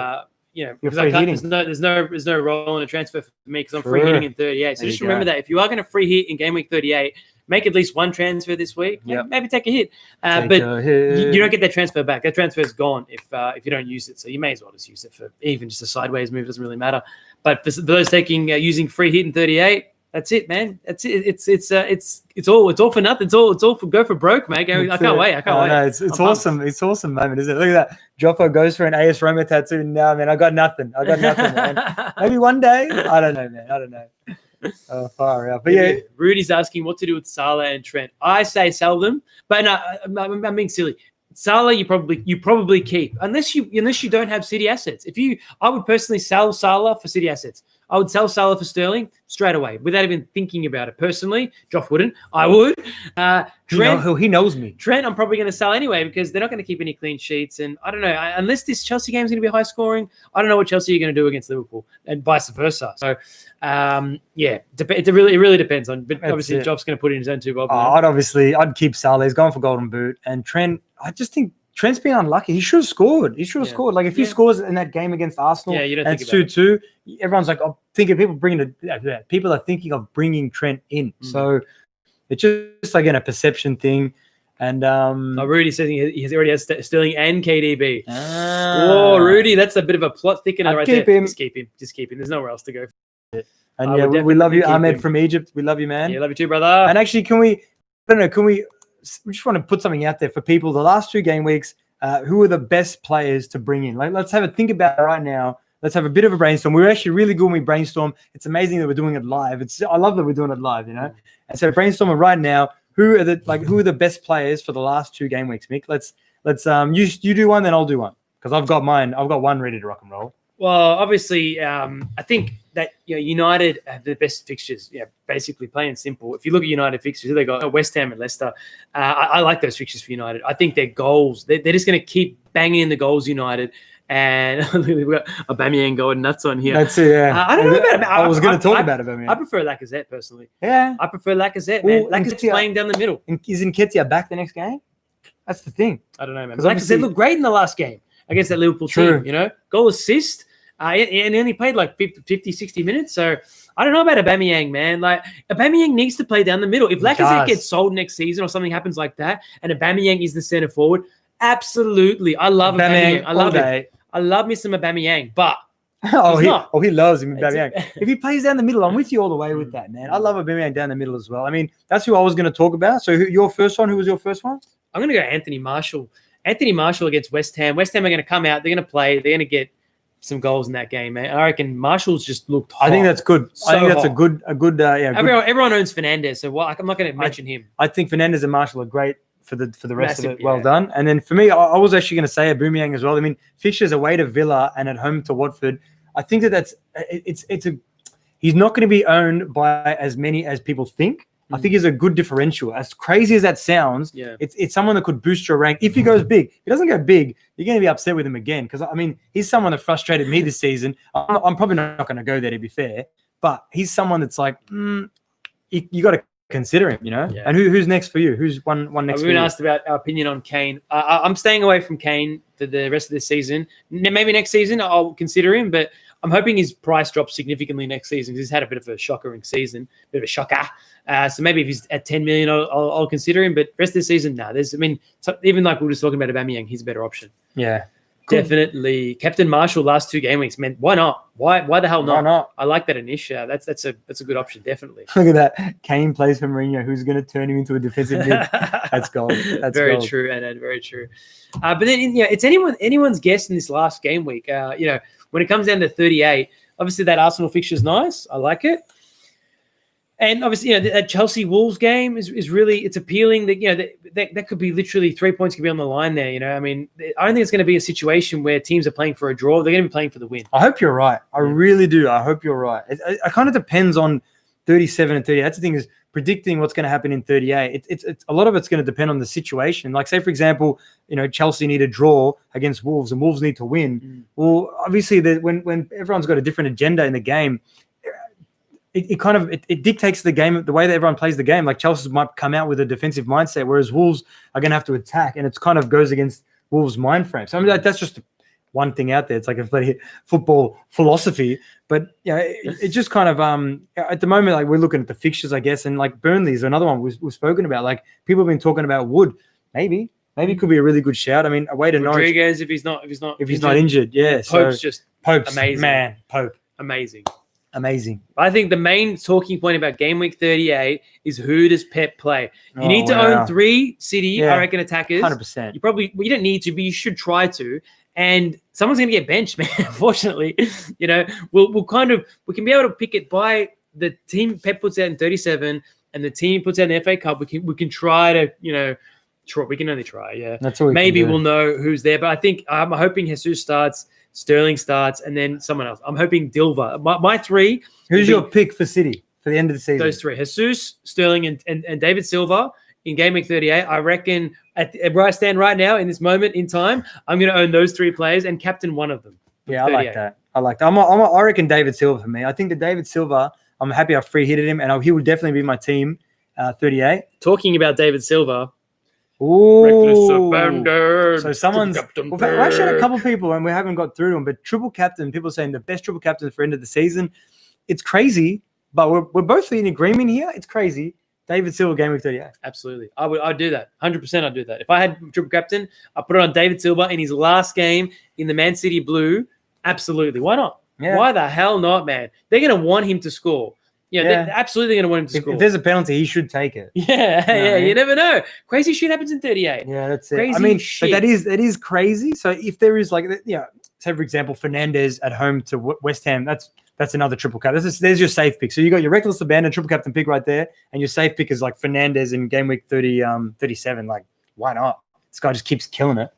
S2: Because there's no role in a transfer for me because I'm free hitting in 38. So just remember that if you are going to free hit in game week 38, make at least one transfer this week. Maybe take a hit. But you don't get that transfer back. That transfer is gone if you don't use it. So you may as well just use it for even just a sideways move. Doesn't really matter. But for those using free hit in 38, that's it, man. That's it. It's all for nothing. It's all for go for broke, mate. I can't wait.
S1: No, it's awesome. It's awesome moment, isn't it? Look at that. Joppo goes for an AS Roma tattoo. No, man, I got nothing, man. Maybe one day. I don't know, man. I don't know. Oh, far out. But yeah,
S2: Rudy's asking what to do with Salah and Trent. I say sell them, but no, I'm being silly. Salah, you probably keep unless you don't have City assets. I would personally sell Salah for City assets. I would sell Salah for Sterling straight away without even thinking about it. Personally, Joff wouldn't. I would. Trent,
S1: he knows me.
S2: Trent, I'm probably going to sell anyway because they're not going to keep any clean sheets. And I don't know, unless this Chelsea game is going to be high scoring, I don't know what Chelsea are going to do against Liverpool and vice versa. So, it really depends on. But obviously, Joff's going to put in his own two bob.
S1: I'd keep Salah. He's going for Golden Boot. And Trent, I just think Trent's been unlucky. He should have scored. Scored. Like, if he scores in that game against Arsenal,
S2: you don't
S1: and it's 2-2, everyone's like, people are thinking of bringing Trent in. So it's just, again, a perception thing. And
S2: Rudy says he already has Sterling and KDB. Oh, Rudy, that's a bit of a plot thickener right there. Just keep him. There's nowhere else to go.
S1: And we love you, Ahmed from Egypt. We love you, man.
S2: Yeah, love you too, brother.
S1: And actually, we just want to put something out there for people. The last 2 game weeks, who are the best players to bring in? Like, let's have a think about it right now. Let's have a bit of a brainstorm. We're actually really good when we brainstorm. It's amazing that we're doing it live. I love that we're doing it live, And so brainstorming right now. Who are the best players for the last 2 game weeks, Mick? Let's you do one, then I'll do one because I've got mine. I've got one ready to rock and roll.
S2: Well, obviously, I think that United have the best fixtures. Yeah, basically plain and simple. If you look at United fixtures, they got West Ham and Leicester. I like those fixtures for United. I think their goals, they're just going to keep banging in the goals. United. And we've got Aubameyang going nuts on here.
S1: That's it, yeah.
S2: I don't know about it.
S1: I was going to talk about Aubameyang.
S2: I prefer Lacazette, personally.
S1: Yeah.
S2: I prefer Lacazette, man. Lacazette's playing down the middle.
S1: Is Nketiah back the next game? That's the thing.
S2: I don't know, man. Lacazette looked great in the last game against that Liverpool team, Goal assist. And he only played like 50, 60 minutes. So I don't know about Aubameyang, man. Like, Aubameyang needs to play down the middle. If Lacazette gets sold next season or something happens like that, and Aubameyang is the center forward, absolutely. I love Aubameyang. I love it. I love me some Aubameyang, but
S1: he loves him, Aubameyang. If he plays down the middle, I'm with you all the way with that, man. I love Aubameyang down the middle as well. I mean, that's who I was going to talk about. So your first one, who was your first one?
S2: I'm going to go Anthony Martial. Anthony Martial against West Ham. West Ham are going to come out. They're going to play. They're going to get some goals in that game, man. I reckon Martial's just looked hot.
S1: I think that's good. I think that's a good.
S2: Everyone owns Fernandes, so I'm not going to mention him.
S1: I think Fernandes and Martial are great for the rest of it. Well done. And then for me, I was actually going to say Aubameyang as well. I mean, fixtures away to Villa and at home to Watford. I think he's not going to be owned by as many as people think. I think he's a good differential. As crazy as that sounds, it's someone that could boost your rank if he goes big. If he doesn't go big, you're going to be upset with him again. Because, I mean, he's someone that frustrated me this season. I'm probably not going to go there, to be fair. But he's someone that's like, you got to consider him, Yeah. And who's next for you? Who's one next for you?
S2: We've been asked about our opinion on Kane. I'm staying away from Kane for the rest of this season. Maybe next season I'll consider him, but I'm hoping his price drops significantly next season because he's had a bit of a shockering season, bit of a shocker. So maybe if he's at 10 million, I'll consider him. But rest of the season, no. Even like we were just talking about Aubameyang, he's a better option.
S1: Yeah.
S2: Definitely. Captain Marshall last 2 game weeks, man. Why not? Why the hell not?
S1: Why not?
S2: I like that initiative. That's a good option, definitely.
S1: Look at that. Kane plays for Mourinho, who's going to turn him into a defensive mid. That's gold. That's
S2: very
S1: gold.
S2: True, and very true. But then it's anyone's guess in this last game week. When it comes down to 38, obviously that Arsenal fixture is nice. I like it. And obviously, that Chelsea Wolves game is really, it's appealing. That that could be literally 3 points could be on the line there. I mean, I don't think it's going to be a situation where teams are playing for a draw. They're going to be playing for the win.
S1: I hope you're right. I really do. I hope you're right. It kind of depends on 37 and 38. That's the thing, is predicting what's going to happen in 38. It's a lot of it's going to depend on the situation. Like, say for example, Chelsea need a draw against Wolves and Wolves need to win. Well, obviously, when everyone's got a different agenda in the game, it dictates the game, the way that everyone plays the game. Like, Chelsea might come out with a defensive mindset, whereas Wolves are going to have to attack, and it's kind of goes against Wolves' mind frame. So I mean, that's just one thing out there. It's like a bloody football philosophy, but it just kind of at the moment, like, we're looking at the fixtures, I guess, and like Burnley's another one we've spoken about. Like, people have been talking about Wood. Maybe it could be a really good shout. I mean, away to Norwich.
S2: Rodriguez, if he's not
S1: injured, yeah.
S2: Pope's amazing,
S1: man. Pope,
S2: amazing. I think the main talking point about game week 38 is, who does Pep play? You need to own 3 City, I reckon, attackers.
S1: 100%.
S2: You don't need to, but you should try to. And someone's going to get benched, man. Unfortunately, we can be able to pick it by the team Pep puts out in 37 and the team puts out in the FA Cup. We can try to, we can only try. Yeah,
S1: that's all.
S2: Maybe we'll know who's there, but I think I'm hoping Jesus starts, Sterling starts, and then someone else. I'm hoping Silva. My 3.
S1: Who's your pick for City for the end of the season?
S2: Those 3: Jesus, Sterling, and David Silva in game week 38. I reckon where I stand right now in this moment in time, I'm going to own those 3 players and captain one of them.
S1: Yeah, I like that. I reckon David Silva for me. I think that David Silva, I'm happy I free hitted him, and he will definitely be my team 38.
S2: Talking about David Silva.
S1: Ooh. So someone's we've actually had a couple of people, and we haven't got through them, but triple captain, people saying the best triple captain for end of the season. It's crazy, but we're both in agreement here. It's crazy. David Silva, game week 38.
S2: Absolutely. I'd do that. 100% I'd do that. If I had triple captain, I'd put it on David Silva in his last game in the Man City Blue. Absolutely. Why not? Yeah. Why the hell not, man? They're going to want him to score. They're absolutely going to want him to score.
S1: If there's a penalty, he should take it.
S2: Yeah. You never know. Crazy shit happens in 38.
S1: Yeah, that's it. Shit. But that is crazy. So if there is, like, say for example, Fernandes at home to West Ham, that's another triple cap. There's your safe pick. So you got your reckless abandon triple captain pick right there, and your safe pick is like Fernandes in game week 37. Like, why not? This guy just keeps killing it.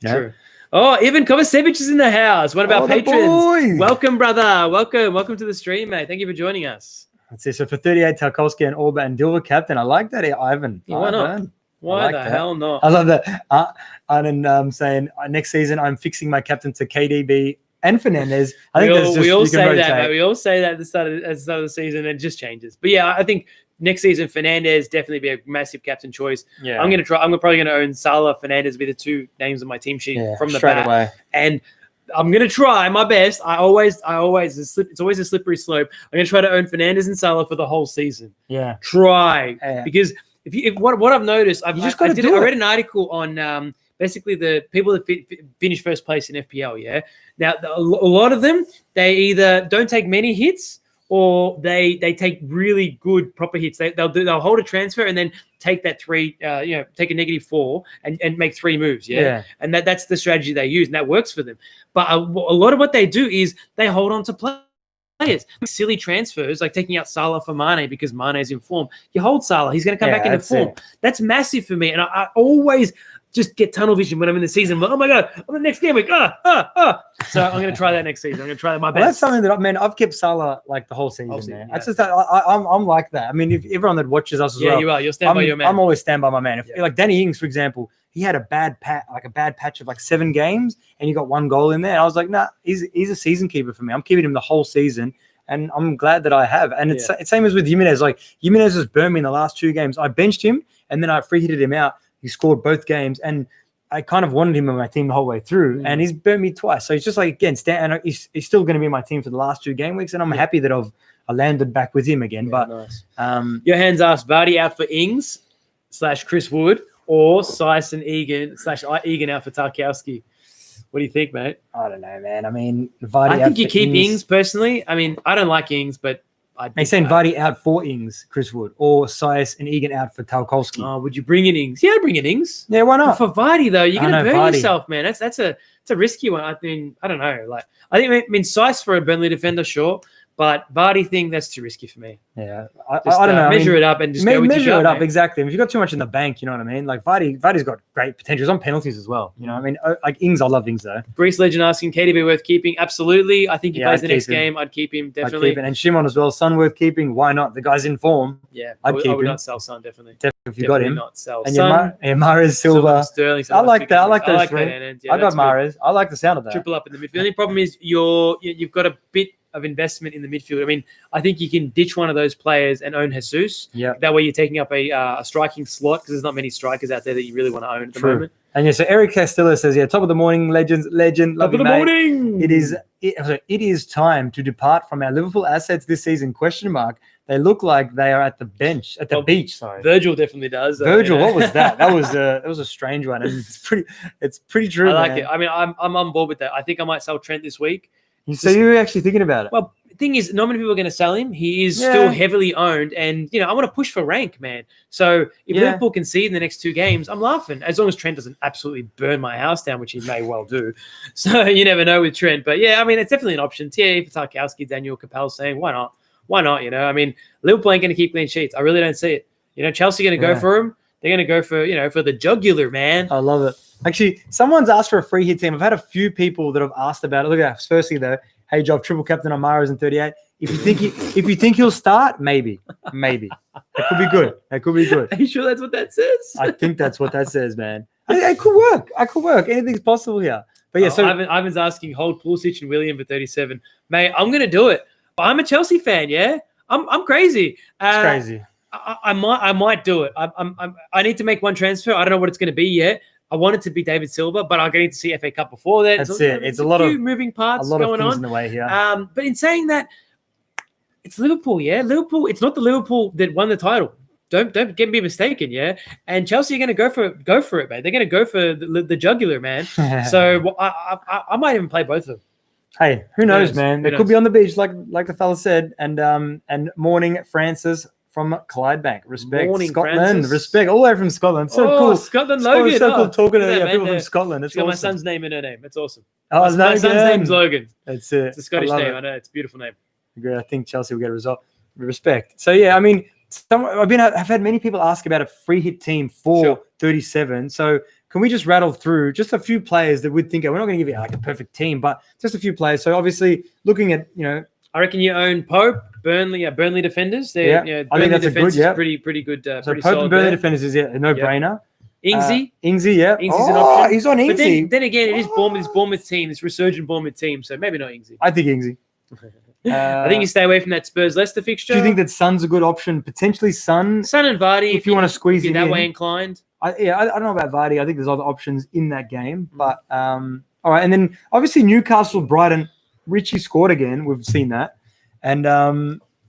S2: True. Oh, Ivan Kovacevic is in the house. One of our patrons. Welcome, brother. Welcome to the stream, mate. Thank you for joining us.
S1: That's it. So for 38, Tarkowski and Orba and Dilva captain. I like that, Ivan.
S2: Yeah, why not? Why the hell not?
S1: I love that. And saying next season I'm fixing my captain to KDB and Fernandes.
S2: We all say that, mate. We all say that at the start of the season, and it just changes. But yeah, I think next season Fernandes definitely be a massive captain choice. Yeah, I'm probably gonna own Salah. Fernandes be the 2 names on my team sheet from the bat. Away. And I'm gonna try my best. It's always a slippery slope. I'm gonna try to own Fernandes and Salah for the whole season.
S1: Yeah,
S2: because what I've noticed, I read an article on basically the people that finish first place in FPL. Yeah, now a lot of them, they either don't take many hits or they take really good proper hits. They'll hold a transfer and then take that 3, take a -4 and make 3 moves. Yeah. And that's the strategy they use, and that works for them. But a lot of what they do is they hold on to players. Silly transfers, like taking out Salah for Mane because Mane's in form. You hold Salah, he's going to come back into form. That's massive for me. And I always just get tunnel vision when I'm in the season. But, oh my God, I'm the next game week. So I'm going to try that next season. I'm going to try that my best.
S1: That's something that I've kept Salah like the whole season. Man. That's just I'm like that. I mean, if everyone that watches us as well.
S2: Yeah, you are. You'll stand by your man.
S1: I'm always stand by my man. Like Danny Ings, for example, he had a bad patch of like 7 games, and he got 1 goal in there. And I was like, nah, he's a season keeper for me. I'm keeping him the whole season. And I'm glad that I have. And it's same as with Jimenez. Like, Jimenez has burned me in the last 2 games. I benched him, and then I free hitted him out. He scored both games, and I kind of wanted him on my team the whole way through, and he's burnt me twice. So it's just like, again, and he's still going to be my team for the last 2 game weeks, and I'm happy that I landed back with him again. But
S2: nice. Your hands asked Vardy out for Ings / Chris Wood, or Saiss and Egan / Egan out for Tarkowski. What do you think, mate?
S1: I don't know, man. I mean, Vardy.
S2: I think you keep Ings personally. I mean, I don't like Ings, but
S1: They're saying Vardy out for Ings, Chris Wood, or Saiss and Egan out for Tarkowski.
S2: Oh, would you bring in Ings? Yeah, I'd bring in Ings.
S1: Yeah, why not?
S2: But for Vardy though, you're gonna burn yourself, man. That's a risky one. I mean, I don't know. Like, I mean, Saiss for a Burnley defender, sure, But Vardy thing, that's too risky for me.
S1: Yeah,
S2: Just,
S1: I don't know.
S2: Measure it up and just go with
S1: measure
S2: your
S1: it
S2: gut,
S1: up
S2: mate.
S1: exactly. If you've got too much in the bank, you know what I mean. Like Vardy's got great potential. He's on penalties as well. You know, what I mean, like Ings, I love Ings though.
S2: Greece Legend asking, KDB worth keeping? Absolutely. I think he plays the next game. I'd keep him definitely.
S1: I'd keep it. And Shimon as well. Son worth keeping. Why not? The guy's in form.
S2: Yeah,
S1: I would
S2: not sell Son definitely.
S1: Definitely if you got him.
S2: Not sell
S1: and
S2: Son.
S1: Mahrez, Silva,
S2: Sterling.
S1: I like that. I like those three.
S2: Yeah,
S1: I got Mahrez. I like the sound of that.
S2: Triple up in the midfield. The only problem is you've got a bit of investment in the midfield. I mean, I think you can ditch one of those players and own Jesus.
S1: Yeah.
S2: That way you're taking up a striking slot because there's not many strikers out there that you really want to own at the moment.
S1: And yeah, so Eric Castillo says, top of the morning, legend.
S2: Top of the morning.
S1: It is time to depart from our Liverpool assets this season, ? They look like they are at the beach. Sorry.
S2: Virgil definitely does.
S1: Virgil, what was that? That was a strange one. And it's pretty true.
S2: I like it. I mean, I'm on board with that. I think I might sell Trent this week.
S1: So you're actually thinking about it?
S2: Well, the thing is, not many people are going to sell him. He is still heavily owned, and I want to push for rank, man. So if Liverpool concede in the next 2 games, I'm laughing. As long as Trent doesn't absolutely burn my house down, which he may well do. So you never know with Trent. But yeah, I mean, it's definitely an option. Thierry Tarkowski, Daniel Capel saying, why not? Why not? I mean, Liverpool ain't going to keep clean sheets. I really don't see it. Chelsea going to go for him. They're going to go for, for the jugular, man.
S1: I love it. Actually, someone's asked for a free hit team. I've had a few people that have asked about it. Look at that. Firstly, though, hey, Job, triple captain on Mahrez in 38. If you think he'll start, maybe. That could be good.
S2: Are you sure that's what that says?
S1: I think that's what that says, man. It could work. Anything's possible here. But yeah, so
S2: Ivan's asking, hold Pulisic and William for 37. Mate, I'm going to do it. I'm a Chelsea fan, yeah? I'm crazy.
S1: It's crazy.
S2: I might do it. I need to make one transfer. I don't know what it's going to be yet. I want it to be David Silva, but I'm going to see FA Cup before that.
S1: That's it. It's a lot of
S2: moving parts
S1: going
S2: on.
S1: In the way here.
S2: But in saying that, it's Liverpool, yeah. Liverpool. It's not the Liverpool that won the title. Don't get me mistaken, yeah. And Chelsea are going to go for it, man. They're going to go for the jugular, man. So I might even play both of them.
S1: Hey, who knows, man? They could be on the beach, like the fella said. And morning, Francis from Clydebank. Respect.
S2: Morning,
S1: Scotland.
S2: Francis.
S1: Respect. All the way from Scotland. So cool.
S2: Scotland, Logan.
S1: So cool talking to people from Scotland. It's awesome.
S2: My son's name in her name. It's awesome.
S1: My son's
S2: name's Logan.
S1: That's it.
S2: It's a Scottish name. I know. It's a beautiful name.
S1: I think Chelsea will get a result. Respect. So, yeah, I mean, I've had many people ask about a free hit team for 37. So, can we just rattle through just a few players that we'd think we're not going to give you like a perfect team, but just a few players. So, obviously, looking at,
S2: I reckon you own Pope, Burnley defenders.
S1: I think that's a good,
S2: pretty good.
S1: So
S2: pretty
S1: Pope and Burnley
S2: there.
S1: defenders is a no-brainer.
S2: Ingsy,
S1: yeah.
S2: Ingsy's an option.
S1: He's on Ingsy.
S2: But then again, it is Bournemouth team, this resurgent Bournemouth team, so maybe not Ingsy.
S1: I think Ingsy.
S2: I think you stay away from that Spurs-Leicester fixture.
S1: Do you think that Son's a good option? Potentially Son
S2: and Vardy,
S1: if you want to squeeze
S2: it
S1: in.
S2: That way inclined.
S1: I don't know about Vardy. I think there's other options in that game. But all right, and then obviously Newcastle, Brighton, Richie scored again. We've seen that. And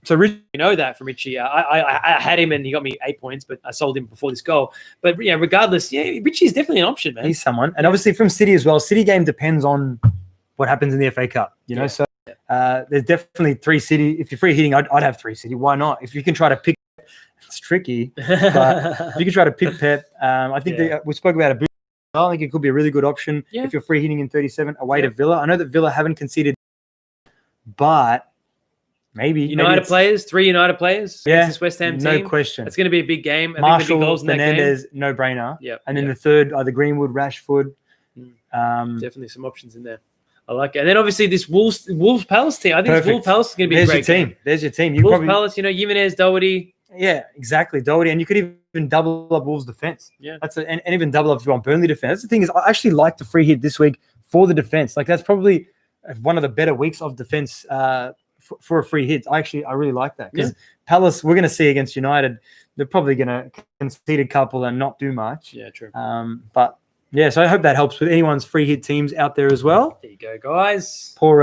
S1: so Richie,
S2: you know that from Richie. I had him and he got me 8 points, but I sold him before this goal. But regardless, Richie's definitely an option, man.
S1: He's someone. And obviously from City as well. City game depends on what happens in the FA Cup, So there's definitely 3 City. If you're free hitting, I'd have 3 City. Why not? If you can try to pick, it's tricky. But if you can try to pick Pep, I think we spoke about a boot. I think it could be a really good option if you're free hitting in 37 away to Villa. I know that Villa haven't conceded, but maybe
S2: 3 United players. This West Ham team.
S1: No question.
S2: It's going to be a big game.
S1: Marshall, Fernandez, no brainer. And then the third, either Greenwood, Rashford.
S2: Definitely some options in there. I like it. And then obviously this Wolves Palace team. I think this Wolves Palace is going to be a great team.
S1: There's your team.
S2: Wolves Palace, Jimenez, Doherty.
S1: Yeah, exactly. Doherty. And you could even double up Wolves defense.
S2: Yeah.
S1: And even double up if you want Burnley defense. That's the thing is I actually like the free hit this week for the defense. Like that's probably one of the better weeks of defense for a free hit. I really like that. Because Palace, we're going to see against United, they're probably going to concede a couple and not do much.
S2: Yeah, true.
S1: But yeah, so I hope that helps with anyone's free hit teams out there as well.
S2: There you go, guys.
S1: Poor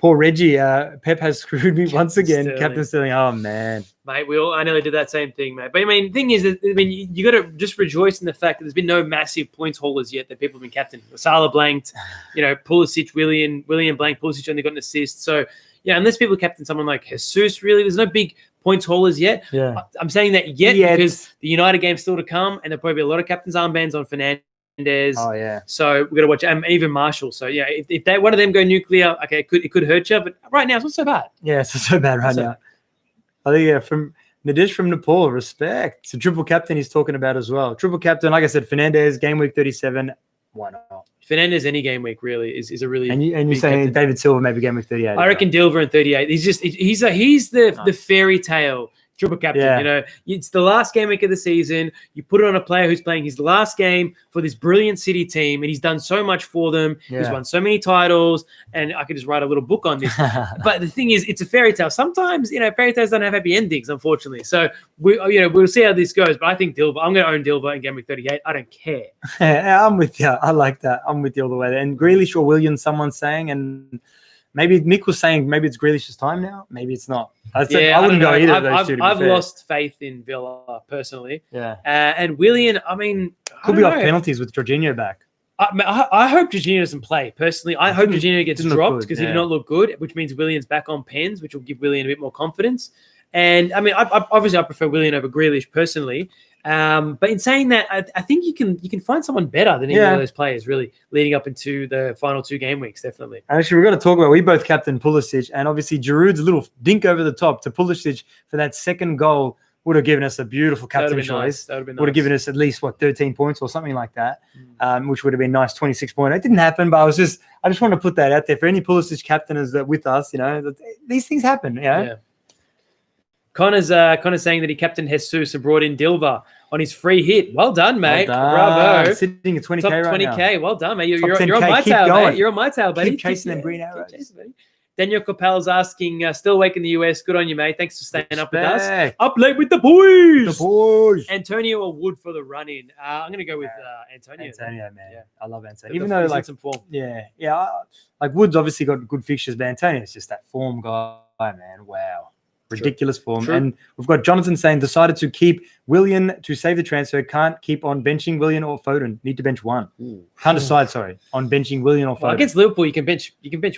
S1: Reggie. Pep has screwed me once again. Captain Sterling. Oh, man.
S2: Mate, I nearly did that same thing, mate. But, the thing is, you got to just rejoice in the fact that there's been no massive points haulers yet that people have been captain. Salah blanked, Pulisic, William blanked. Pulisic only got an assist. So, unless people captain someone like Jesus, really, there's no big points haulers yet.
S1: Yeah.
S2: I'm saying that yet because the United game's still to come, and there'll probably be a lot of captain's armbands on Fernandez
S1: Oh yeah.
S2: So we're gonna watch, and even Marshall. So yeah, if they one of them go nuclear, okay, it could hurt you, but right now it's not so bad.
S1: Yeah, it's not so bad right now. I think from Nadesh from Nepal, respect. So triple captain he's talking about as well. Triple captain, like I said, Fernandez, game week 37. Why not?
S2: Fernandez any game week really is a really
S1: and you say David Silva maybe game week 38.
S2: I reckon Dilver in 38. He's the fairy tale triple captain.
S1: Yeah.
S2: You know, it's the last game week of the season. You put it on a player who's playing his last game for this brilliant City team, and he's done so much for them.
S1: Yeah.
S2: He's won so many titles, and I could just write a little book on this. But the thing is, it's a fairy tale. Sometimes, you know, fairy tales don't have happy endings, unfortunately. So we'll see how this goes. But I think Dilver. I'm going to own Dilver in game week 38. I don't care.
S1: Yeah, I'm with you. I like that. I'm with you all the way there. And Grealish or Williams, someone's saying, and maybe Mick was saying maybe it's Grealish's time now. Maybe it's not. I wouldn't go either of those two.
S2: I've lost faith in Villa personally.
S1: Yeah.
S2: And Willian, I mean,
S1: could be off penalties with Jorginho back.
S2: I hope Jorginho doesn't play. Personally, I hope Jorginho gets dropped because he did not look good, which means Willian's back on pens, which will give Willian a bit more confidence. And I mean, obviously I prefer Willian over Grealish personally. But in saying that, I think you can find someone better than any of those players really leading up into the final 2 game weeks, definitely.
S1: Actually, we've got to talk about, we both captain Pulisic, and obviously Giroud's little dink over the top to Pulisic for that second goal would have given us a beautiful captain choice.
S2: Nice. That would have been nice.
S1: Would have given us at least 13 points or something like that, which would have been nice. 26 points. It didn't happen, but I just want to put that out there for any Pulisic captainers that with us. You know, these things happen. You know?
S2: Yeah. Connor's saying that he captained Jesus and brought in Dilver on his free hit. Well done, mate.
S1: Well done.
S2: Bravo.
S1: Sitting at 20K
S2: Top
S1: right
S2: 20K.
S1: now.
S2: Well done, mate. You're
S1: Top
S2: on
S1: 10K.
S2: my
S1: Keep
S2: tail,
S1: going.
S2: mate. You're on my tail, buddy.
S1: Keep chasing them green arrows.
S2: Daniel Capel's asking, still awake in the US. Good on you, mate. Thanks for staying up with us.
S1: Respect.
S2: Up late with the boys.
S1: The boys.
S2: Antonio or Wood for the run-in? I'm going to go with Antonio.
S1: Antonio, man.
S2: Yeah.
S1: I love Antonio. Even though, like,
S2: some form.
S1: Yeah. Like, Wood's obviously got good fixtures, but Antonio's just that form guy, man. Wow. Ridiculous form.
S2: True.
S1: And we've got Jonathan saying, decided to keep Willian to save the transfer. Can't keep on benching Willian or Foden. Need to bench one. Can't decide, on benching Willian or Foden.
S2: Well, against Liverpool, you can bench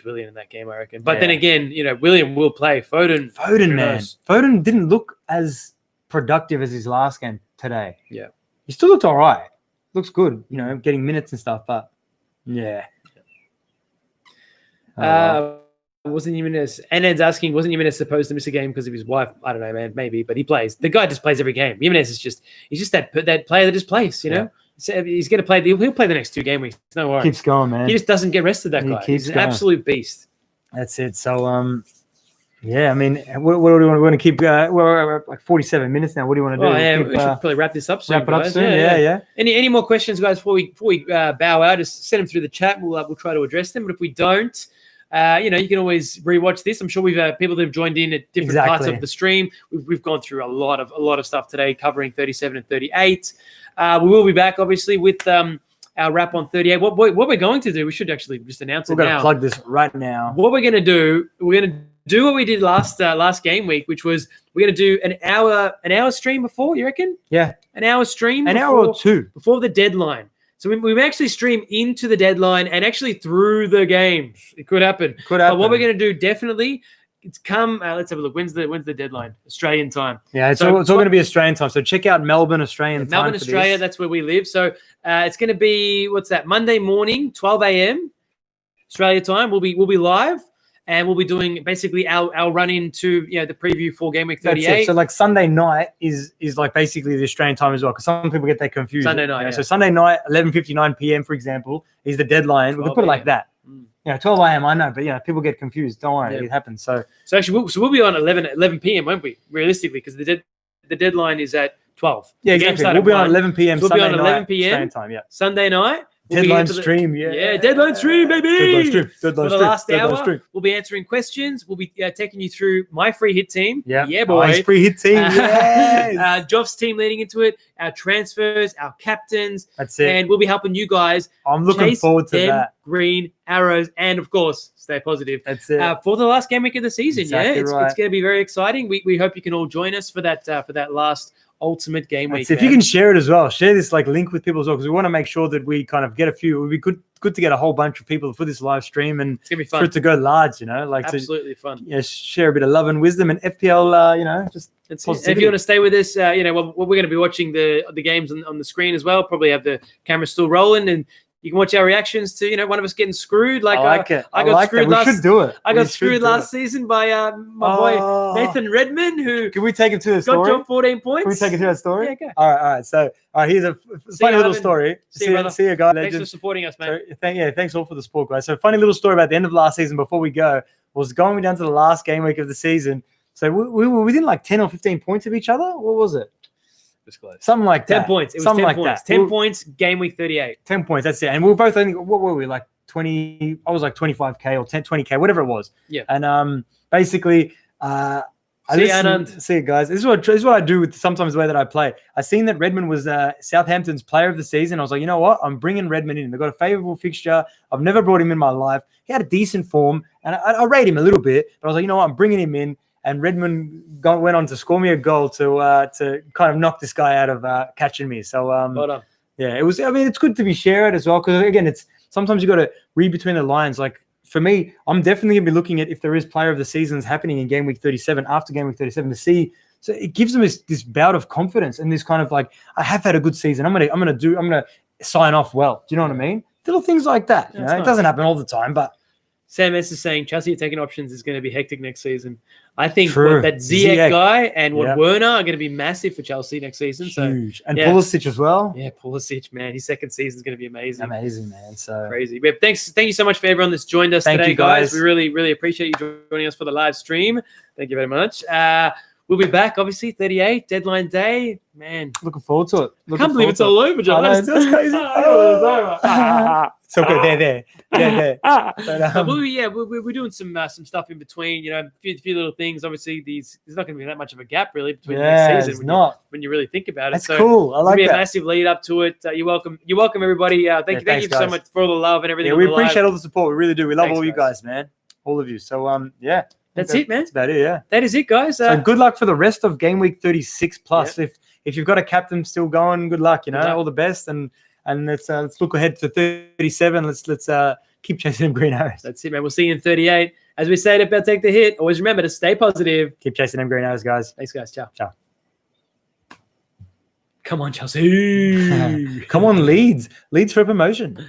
S2: Willian in that game, I reckon. But then again, you know, Willian will play. Foden,
S1: man. Foden didn't look as productive as his last game today.
S2: Yeah.
S1: He still looked all right. Looks good, you know, getting minutes and stuff, but yeah.
S2: Wasn't Jimenez? Anand's asking, wasn't Jimenez supposed to miss a game because of his wife? I don't know, man. Maybe, but he plays. The guy just plays every game. Jimenez is he's just that player that just plays. You know, so he's going to play. He'll play the next 2 game weeks. No worries.
S1: Keeps going, man.
S2: He just doesn't get rested. That guy. He's an absolute beast.
S1: That's it. So, yeah. I mean, what do we want? We want to keep. We're at like 47 minutes now. What do you want to do?
S2: Oh yeah, we should probably wrap this up soon.
S1: Wrap it up soon. Yeah.
S2: Any more questions, guys? Before we bow out, just send them through the chat. We'll try to address them. But if we don't. You know, you can always rewatch this. I'm sure we've people that have joined in at different parts of the stream. We've gone through a lot of stuff today, covering 37 and 38. We will be back, obviously, with our wrap on 38. What we're going to do, we should actually just announce it now.
S1: We're going to plug this right now.
S2: What we're going to do, we're going to do what we did last game week, which was we're going to do an hour stream before. You reckon?
S1: Yeah,
S2: an hour stream,
S1: hour or 2
S2: before the deadline. So we may actually stream into the deadline and actually through the games. It could happen. But what we're going to do definitely, it's come. Let's have a look. When's the deadline? Australian time.
S1: Yeah, it's all going to be Australian time. So check out Melbourne, Australian time.
S2: Melbourne, Australia. That's where we live. So it's going to be Monday morning, 12 a.m. Australia time. We'll be live. And we'll be doing basically our run into the preview for game week 38.
S1: That's it. So like Sunday night is like basically the Australian time as well, because some people get that confused.
S2: Sunday night.
S1: So Sunday night, 11:59 p.m. for example, is the deadline. We can put it like that. 12 a.m. I know, but people get confused. Don't worry, it happens. So
S2: actually, we'll be on 11 p.m. won't we? Realistically, because the deadline is at 12.
S1: Yeah, exactly. We'll be on 11 p.m.
S2: So we'll
S1: Sunday
S2: be on 11
S1: night,
S2: p.m.
S1: Australian time. Yeah.
S2: Sunday night.
S1: Deadline stream,
S2: deadline stream, baby.
S1: Deadline
S2: For the last hour, we'll be answering questions. We'll be taking you through my free hit team. Yeah, boy.
S1: Nice free hit team. Yes.
S2: Joff's team leading into it. Our transfers, our captains.
S1: That's it.
S2: And we'll be helping you guys.
S1: I'm looking forward to that.
S2: Green arrows, and of course, stay positive.
S1: That's it.
S2: For the last game week of the season.
S1: Exactly
S2: it's going to be very exciting. We hope you can all join us for that last ultimate game week.
S1: If you can share it as well, share this like link with people as well, because we want to make sure that we kind of get a few. It would be good to get a whole bunch of people for this live stream and
S2: it's gonna be fun.
S1: For it to go large, like
S2: absolutely fun.
S1: Share a bit of love and wisdom and FPL, just
S2: if you want to stay with us, we're going to be watching the games on the screen as well. Probably have the camera still rolling, and you can watch our reactions to one of us getting screwed. Like I got screwed last.
S1: We should do it.
S2: I got screwed last season by my boy Nathan Redmond. Who
S1: can we take him to the story?
S2: Got 14 points.
S1: Can we take him to that story?
S2: Yeah, go.
S1: All right. So here's a funny little story. See you, guys.
S2: Thanks for supporting us, man.
S1: So, thanks all for the support, guys. So funny little story about the end of last season. Before we go, was going down to the last game week of the season. So we were within like 10 or 15 points of each other. What was it? Something like
S2: 10 points. It was something 10 points. 10 points, game week 38.
S1: 10 points, that's it. And we were both, I think, what were we, like 20? I was like 25K or 20K, whatever it was.
S2: Yeah.
S1: And basically, see you guys. This is what I do with sometimes the way that I play. I seen that Redmond was Southampton's player of the season. I was like, you know what? I'm bringing Redmond in. They've got a favourable fixture. I've never brought him in my life. He had a decent form, and I rate him a little bit. But I was like, you know what? I'm bringing him in. And Redmond went on to score me a goal to kind of knock this guy out of catching me. So
S2: well done.
S1: Yeah, it was. I mean, it's good to be shared as well, because again, it's sometimes you got to read between the lines. Like for me, I'm definitely gonna be looking at if there is player of the seasons happening in game week 37 after game week 37 to see. So it gives them this bout of confidence and this kind of like, I have had a good season. I'm gonna sign off well. Do you know what I mean? Little things like that. Nice. It doesn't happen all the time, but.
S2: Sam S is saying Chelsea taking options is going to be hectic next season. I think that Ziyech guy and Werner are going to be massive for Chelsea next season.
S1: Huge. So, and Pulisic as well.
S2: Yeah, Pulisic, man. His second season is going to be amazing.
S1: Amazing, man. So
S2: crazy. But thank you so much for everyone that's joined us today, guys. We really, really appreciate you joining us for the live stream. Thank you very much. We'll be back, obviously, 38, deadline day. Man.
S1: Looking forward to it.
S2: I can't believe it's all over, John.
S1: That's crazy. So good. There. But,
S2: we're doing some stuff in between, a few little things. Obviously, there's not going to be that much of a gap, really, between the next season when you really think about it.
S1: That's cool. I like that.
S2: It's going to be a massive lead up to it. You're welcome, everybody. Thank you so much for all the love and everything.
S1: Yeah, we appreciate all the support. We really do. We love all you guys, man. All of you. So, yeah.
S2: That's it, man.
S1: That's about it, yeah.
S2: That is it, guys.
S1: So good luck for the rest of game week 36 plus. Yeah. If you've got a captain still going, good luck. All the best, and let's look ahead to 37. Let's keep chasing them green arrows.
S2: That's it, man. We'll see you in 38. As we say, about take the hit. Always remember to stay positive.
S1: Keep chasing them green arrows, guys.
S2: Thanks, guys. Ciao.
S1: Ciao.
S2: Come on, Chelsea.
S1: Come on, Leeds for promotion.